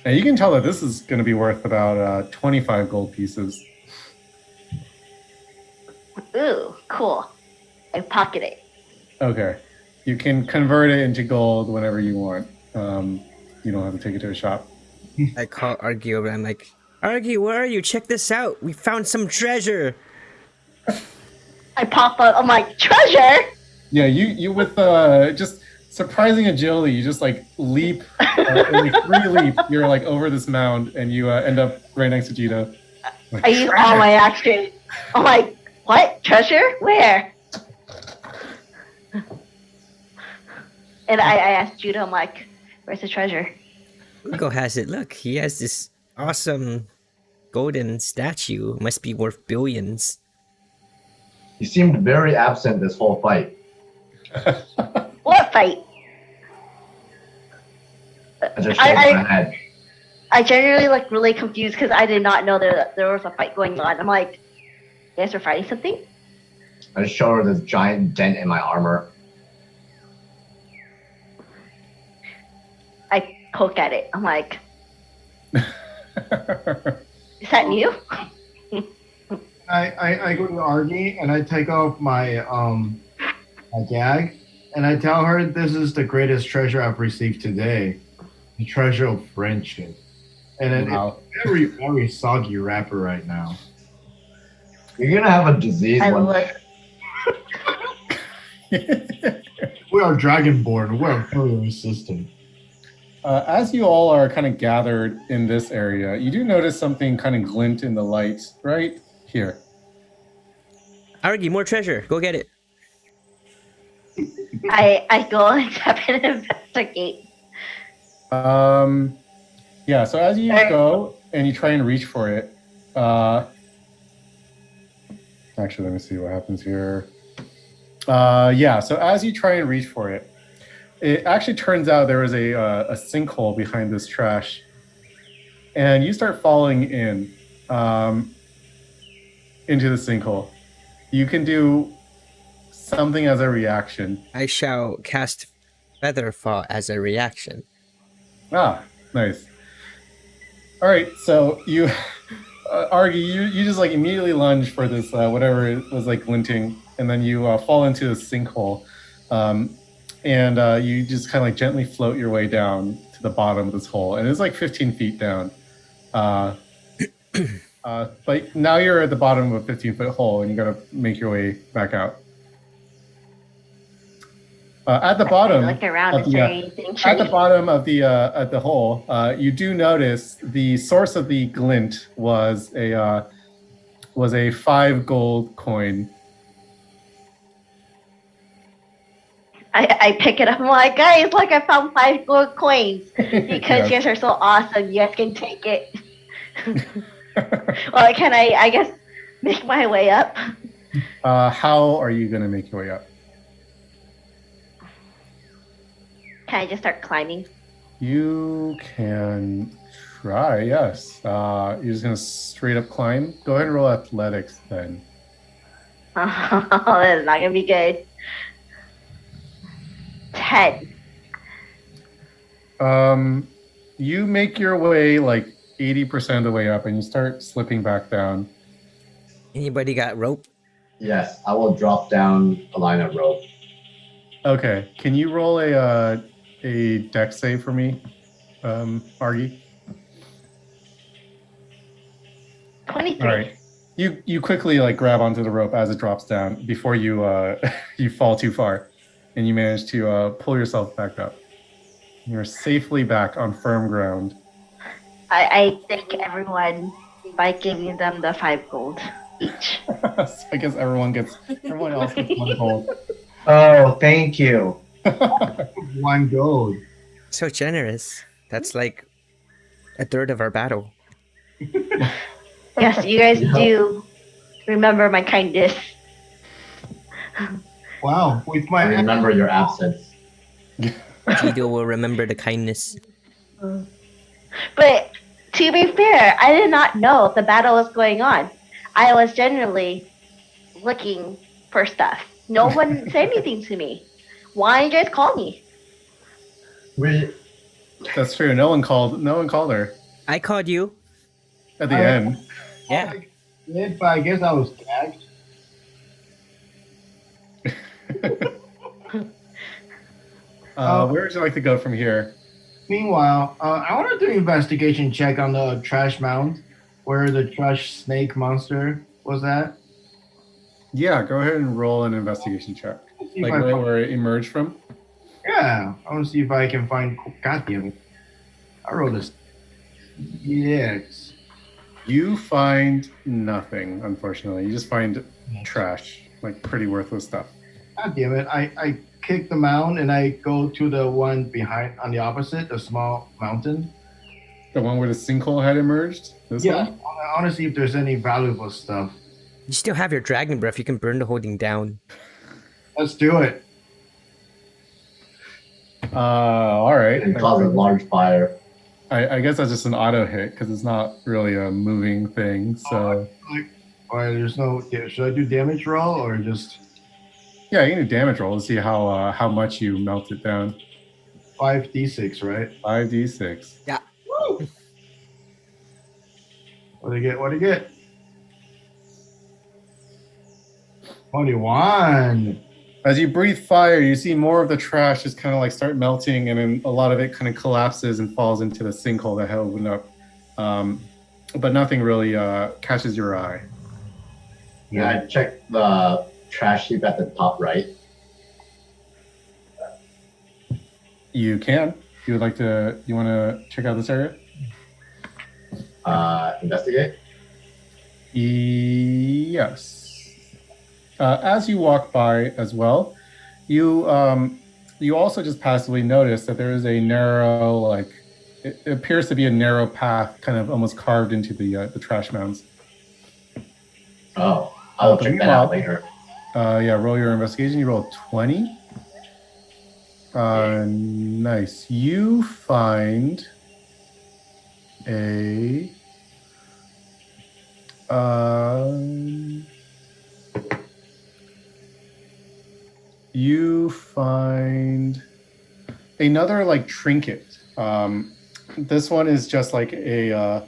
And you can tell that this is going to be worth about 25 gold pieces. Ooh, cool. I pocket it. Okay. You can convert it into gold whenever you want. You don't have to take it to a shop. I call Argy over. I'm like, Argy, where are you? Check this out. We found some treasure. I pop up. I'm like, treasure? Yeah, you with just surprising agility, you just like leap, in a free leap, you're like over this mound and you end up right next to Gito. Like, I use all my action. I'm like, what? Treasure? Where? And I asked Judah, I'm like, where's the treasure? Hugo has it. Look, he has this awesome golden statue. Must be worth billions. You seemed very absent this whole fight. What fight? I just shook my head. I genuinely like really confused because I did not know there was a fight going on. I'm like, you guys were fighting something? I just showed her this giant dent in my armor. I poke at it. I'm like, is that new? I go to Argy and I take off my my gag and I tell her this is the greatest treasure I've received today, the treasure of friendship, and Wow. it's very soggy wrapper right now. You're gonna have a disease I one look. day. We are dragonborn. We're a very resistant. As you all are kind of gathered in this area, you do notice something kind of glint in the light right here. Argy, more treasure. Go get it. I go and step and investigate. Yeah, so as you go and you try and reach for it, actually, let me see what happens here. Yeah, so as you try and reach for it, it actually turns out there was a sinkhole behind this trash, and you start falling in into the sinkhole. You can do something as a reaction. I shall cast Featherfall as a reaction. Ah, nice. All right, so you, Argy, you just like immediately lunge for this whatever it was like glinting, and then you fall into a sinkhole, and you just kind of like gently float your way down to the bottom of this hole, and it's like 15 feet down. But now you're at the bottom of a 15-foot hole, and you got to make your way back out. At the bottom, I look around. of Is there the, anything at the shiny? bottom of the hole, you do notice the source of the glint was a 5 gold coin. I pick it up. I'm like, guys, look, I found 5 gold coins. Because you guys are so awesome, you guys can take it. Well, can I guess, make my way up? How are you going to make your way up? Can I just start climbing? You can try, yes. You're just going to straight up climb. Go ahead and roll athletics then. Oh, that's not gonna be good. 10. You make your way like 80% of the way up, and you start slipping back down. Anybody got rope? Yes, I will drop down a line of rope. Okay, can you roll a dex save for me, Argy? 23. All right. You quickly like grab onto the rope as it drops down before you you fall too far, and you manage to pull yourself back up. You're safely back on firm ground. I thank everyone by giving them the 5 gold each. So I guess everyone else gets 1 gold. Oh, thank you. 1 gold. So generous. That's like a third of our battle. Yes, you guys do remember my kindness. Wow, with I my remember your absence. Tito will remember the kindness. But to be fair, I did not know the battle was going on. I was generally looking for stuff. No one said anything to me. Why did you guys call me? That's true. No one called her I called you. at the end. Yeah. did, but I guess I was tagged. Where would you like to go from here? Meanwhile, I want to do an investigation check on the trash mound where the trash snake monster was at. Yeah, go ahead and roll an investigation check. See if Like I right find- where it emerged from. yeah, I want to see if I can find. God damn it! I rolled this. Yes. You find nothing, unfortunately. You just find trash, like pretty worthless stuff. God damn it! I kick the mound and I go to the one behind on the opposite, the small mountain. The one where the sinkhole had emerged? This Yeah, one? I want to see if there's any valuable stuff. You still have your dragon breath. You can burn the whole thing down. Let's do it. All right. And cause a large fire. I guess that's just an auto hit because it's not really a moving thing. So Or there's no. Should I do damage roll or just yeah, you can do damage roll to see how much you melt it down. 5d6, right? 5d6. Woo! What do you get? What do you get? 21. As you breathe fire, you see more of the trash just kind of like start melting, and then a lot of it kind of collapses and falls into the sinkhole that had opened up. But nothing really catches your eye. Yeah, I checked the trash heap at the top right. You can. You would like to? You want to check out this area? Investigate. Yes. As you walk by as well, you also just passively notice that there is a narrow, like it appears to be a narrow path, kind of almost carved into the trash mounds. Oh, I'll check that out later. Yeah, roll your investigation. You roll 20. Nice. You find a you find another like trinket. This one is just like a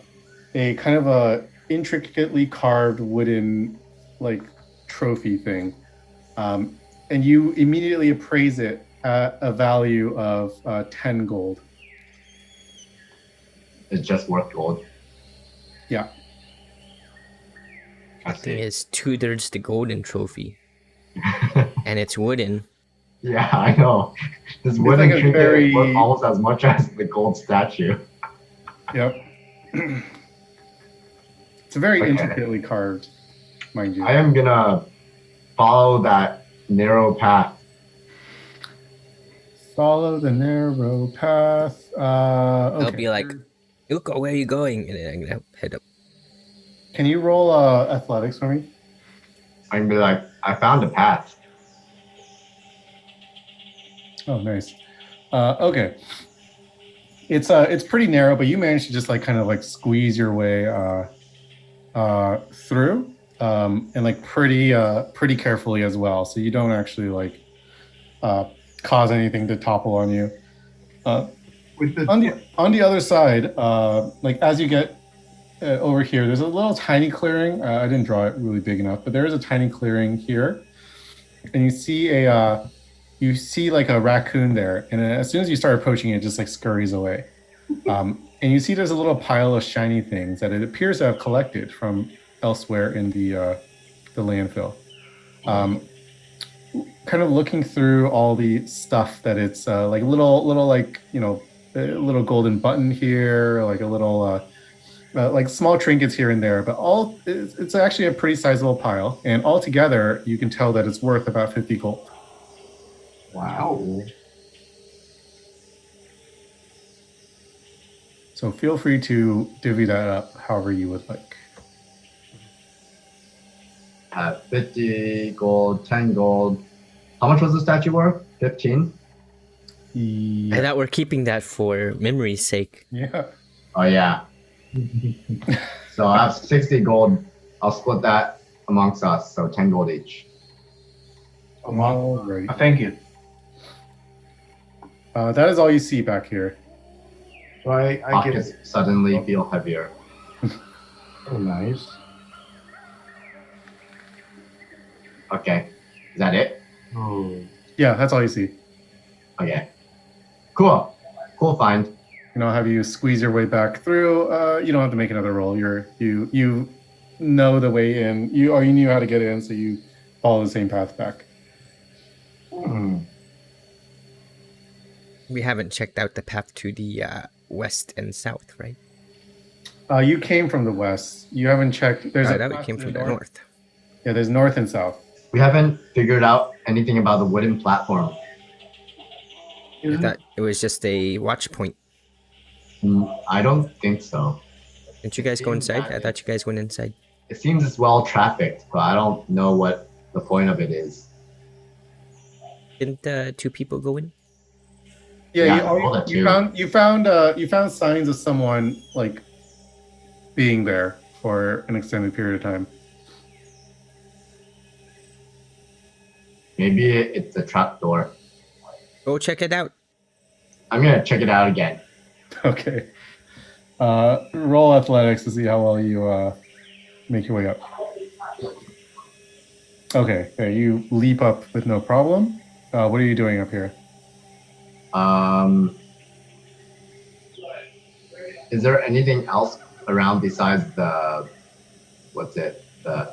kind of a intricately carved wooden like trophy thing, and you immediately appraise it at a value of 10 gold. It's just worth gold. Yeah. I Thing see. is 2/3 the golden trophy, and it's wooden. Yeah, I know. This It's wooden like a trinket very- is worth almost as much as the gold statue. Yep. It's a very Okay. intricately carved, mind you. I am gonna follow that narrow path. Follow the narrow path. Okay. I'll be like, Ilko, where are you going? And then I'm gonna head up. Can you roll athletics for me? I'm gonna be like, I found a path. Oh, nice. Okay. It's pretty narrow, but you managed to just like kind of like squeeze your way through. and like pretty carefully as well, so you don't actually like cause anything to topple on you. With the On the other side, like as you get over here, there's a little tiny clearing. I didn't draw it really big enough, but there is a tiny clearing here, and you see like a raccoon there, and as soon as you start approaching it, just like scurries away. And you see there's a little pile of shiny things that it appears to have collected from elsewhere in the landfill. Kind of looking through all the stuff that it's like little like a little golden button here, like a little like small trinkets here and there, but it's actually a pretty sizable pile, and altogether you can tell that it's worth about 50 gold. wow. So feel free to divvy that up however you would like. 50 gold, 10 gold. How much was the statue worth? 15? I Yeah. thought we're keeping that for memory's sake. Yeah. Oh, yeah. So I have 60 gold. I'll split that amongst us, so 10 gold each. All right. Thank you. That is all you see back here. So I get Pockets suddenly feel heavier. oh nice. Okay. Is that it? Oh. Yeah, that's all you see. Okay. Cool. Cool find. Have you squeeze your way back through. You don't have to make another roll. You know the way in. You knew how to get in, so you follow the same path back. We haven't checked out the path to the west and south, right? You came from the west. You haven't checked. There's I a thought we path came to from the north. Yeah, there's north and south. We haven't figured out anything about the wooden platform. I thought it was just a watch point. I don't think so. Didn't you guys go inside? I thought you guys went inside. It seems it's well trafficked, but I don't know what the point of it is. Didn't two people go in? Yeah, Yeah, all that too. you found signs of someone like being there for an extended period of time. Maybe it's a trapdoor. Go check it out. I'm gonna check it out again. Okay. Roll athletics to see how well you make your way up. Okay, you leap up with no problem. What are you doing up here? Is there anything else around besides the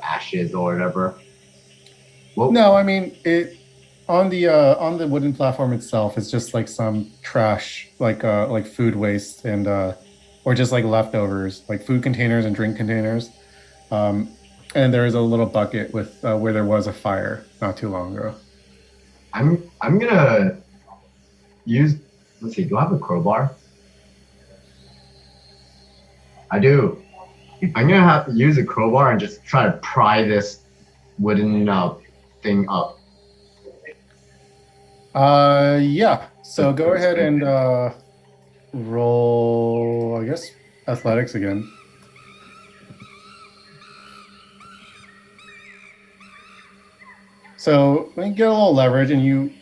ashes or whatever? No, I mean it on the wooden platform itself. It's just like some trash, like food waste and or just like leftovers, like food containers and drink containers. And there is a little bucket with where there was a fire not too long ago. I'm gonna use. Let's see. Do I have a crowbar? I do. I'm gonna have to use a crowbar and just try to pry this wooden thing up. Yeah. So go ahead and roll, I guess, athletics again. So when you get a little leverage and you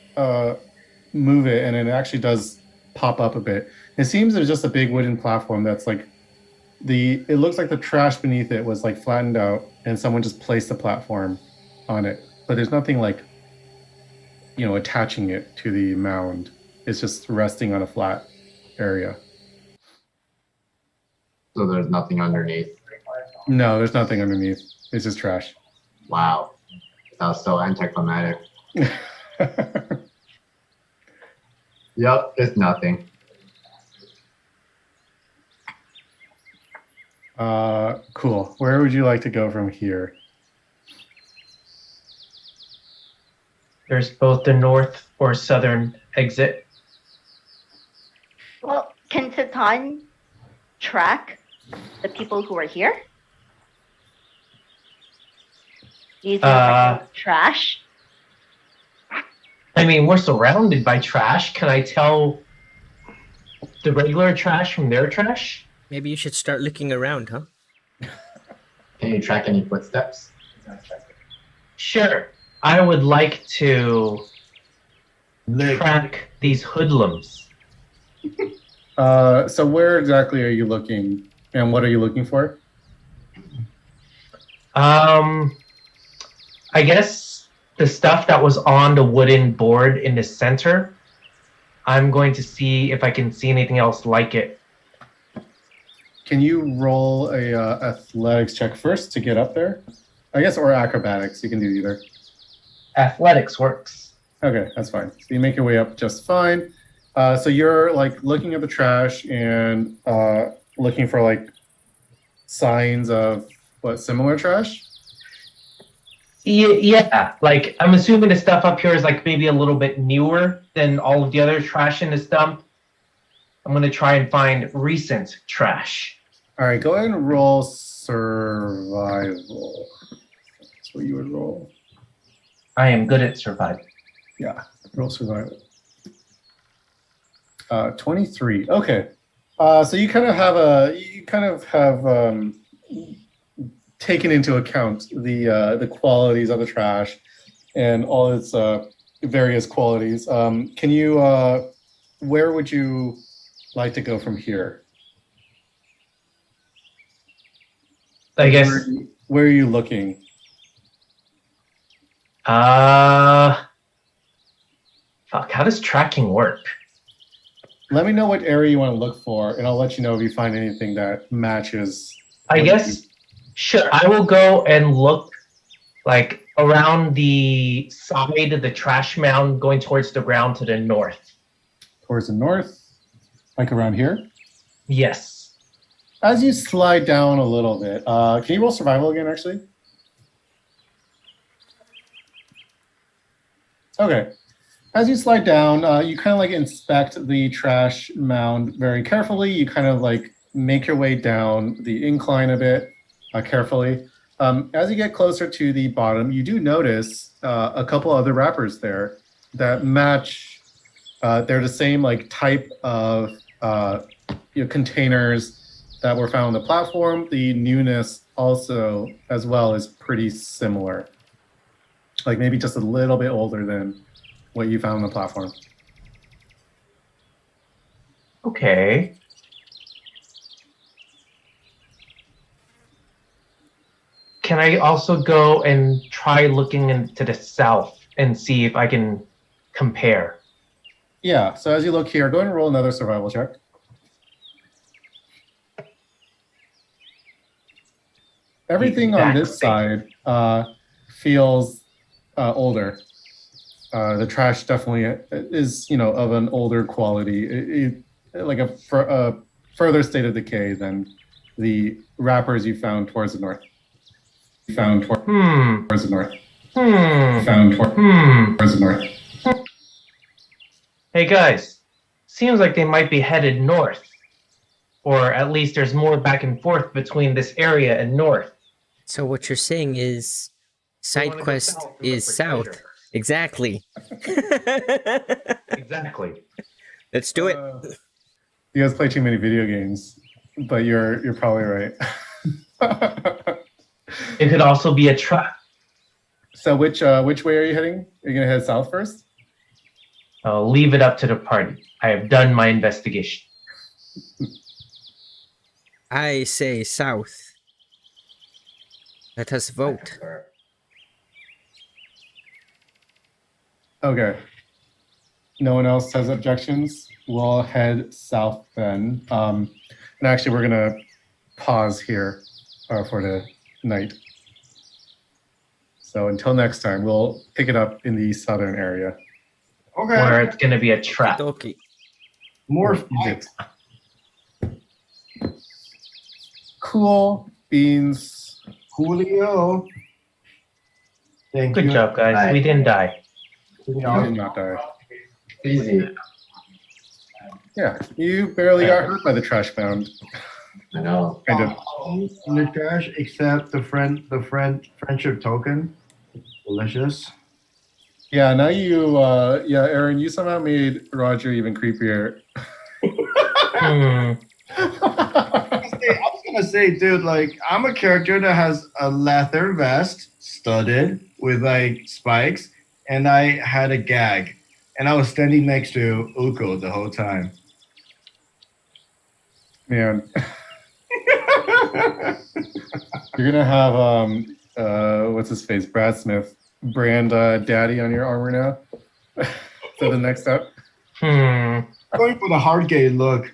move it, and it actually does pop up a bit. It seems there's just a big wooden platform that's like it looks like the trash beneath it was like flattened out, and someone just placed the platform on it. But there's nothing like attaching it to the mound. It's just resting on a flat area. So there's nothing underneath. No, there's nothing underneath. It's just trash. Wow. That was so anticlimactic. Yep, it's nothing. Cool. Where would you like to go from here? There's both the north or southern exit. Well, can Satan track the people who are here? Using trash? I mean, we're surrounded by trash. Can I tell the regular trash from their trash? Maybe you should start looking around, huh? Can you track any footsteps? Sure. I would like to track these hoodlums. So where exactly are you looking, and what are you looking for? I guess the stuff that was on the wooden board in the center. I'm going to see if I can see anything else like it. Can you roll a athletics check first to get up there? I guess, or acrobatics. You can do either. Athletics works. Okay, that's fine. So you make your way up just fine. So you're like looking at the trash and looking for like signs of what, similar trash? Yeah, like I'm assuming the stuff up here is like maybe a little bit newer than all of the other trash in this dump. I'm gonna try and find recent trash. All right, go ahead and roll survival. That's what you would roll. I am good at surviving. Yeah, roll survival. 23. Okay. So you kind of have taken into account the qualities of the trash and all its various qualities. Can you? Where would you like to go from here? I guess. Where are you looking? Fuck. How does tracking work? Let me know what area you want to look for, and I'll let you know if you find anything that matches. I guess. Sure. I will go and look, like around the side of the trash mound, going towards the ground to the north. Towards the north, like around here. Yes. As you slide down a little bit, can you roll survival again, actually? Okay. As you slide down, you kind of like inspect the trash mound very carefully. You kind of like make your way down the incline a bit carefully. As you get closer to the bottom, you do notice a couple other wrappers there that match. They're the same like type of containers that were found on the platform. The newness also as well is pretty similar. Like maybe just a little bit older than what you found on the platform. Okay. Can I also go and try looking into the south and see if I can compare? Yeah, so as you look here, go ahead and roll another survival check. Everything on this side feels older. The trash definitely is, of an older quality, like a further state of decay than the wrappers you found towards the north. Towards the north. Towards the north. Hey guys, seems like they might be headed north. Or at least there's more back and forth between this area and north. So what you're saying is side quest is south. Treasure. Exactly. Exactly. Let's do it. You guys play too many video games, but you're probably right. It could also be a trap. So which way are you heading? Are you gonna head south first? I'll leave it up to the party. I have done my investigation. I say south. Let us vote. Okay. No one else has objections. We'll head south then. And actually, we're gonna pause here for the night. So until next time, we'll pick it up in the southern area. Okay. Where it's going to be a trap. Okay. More fights. Cool beans. Coolio. Thank Good you. job, guys. Bye. We didn't die. You did not die. Easy. Yeah, you barely got hurt by the trash mound. I know. Kind of. In the trash, except the friendship token. Delicious. Yeah, now you, Aaron, you somehow made Roger even creepier. Hmm. I was gonna say, dude, like I'm a character that has a leather vest, studded with like spikes, and I had a gag, and I was standing next to Uko the whole time. Man, you're gonna have what's his face, Brad Smith, brand daddy on your armor now. So the next step. Hmm. Going for the Hardgate look.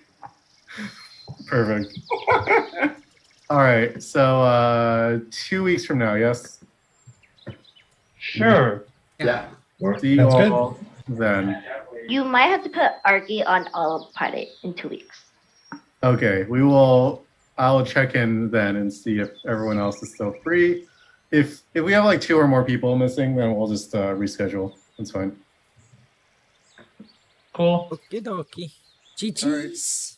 Perfect. All right, so 2 weeks from now, yes. Sure. Yeah. See you That's good. all then. You might have to put Argy on autopilot in 2 weeks. Okay, we will. I'll check in then and see if everyone else is still free. If we have like 2 or more people missing, then we'll just reschedule. That's fine. Cool. Okie dokie. GG's.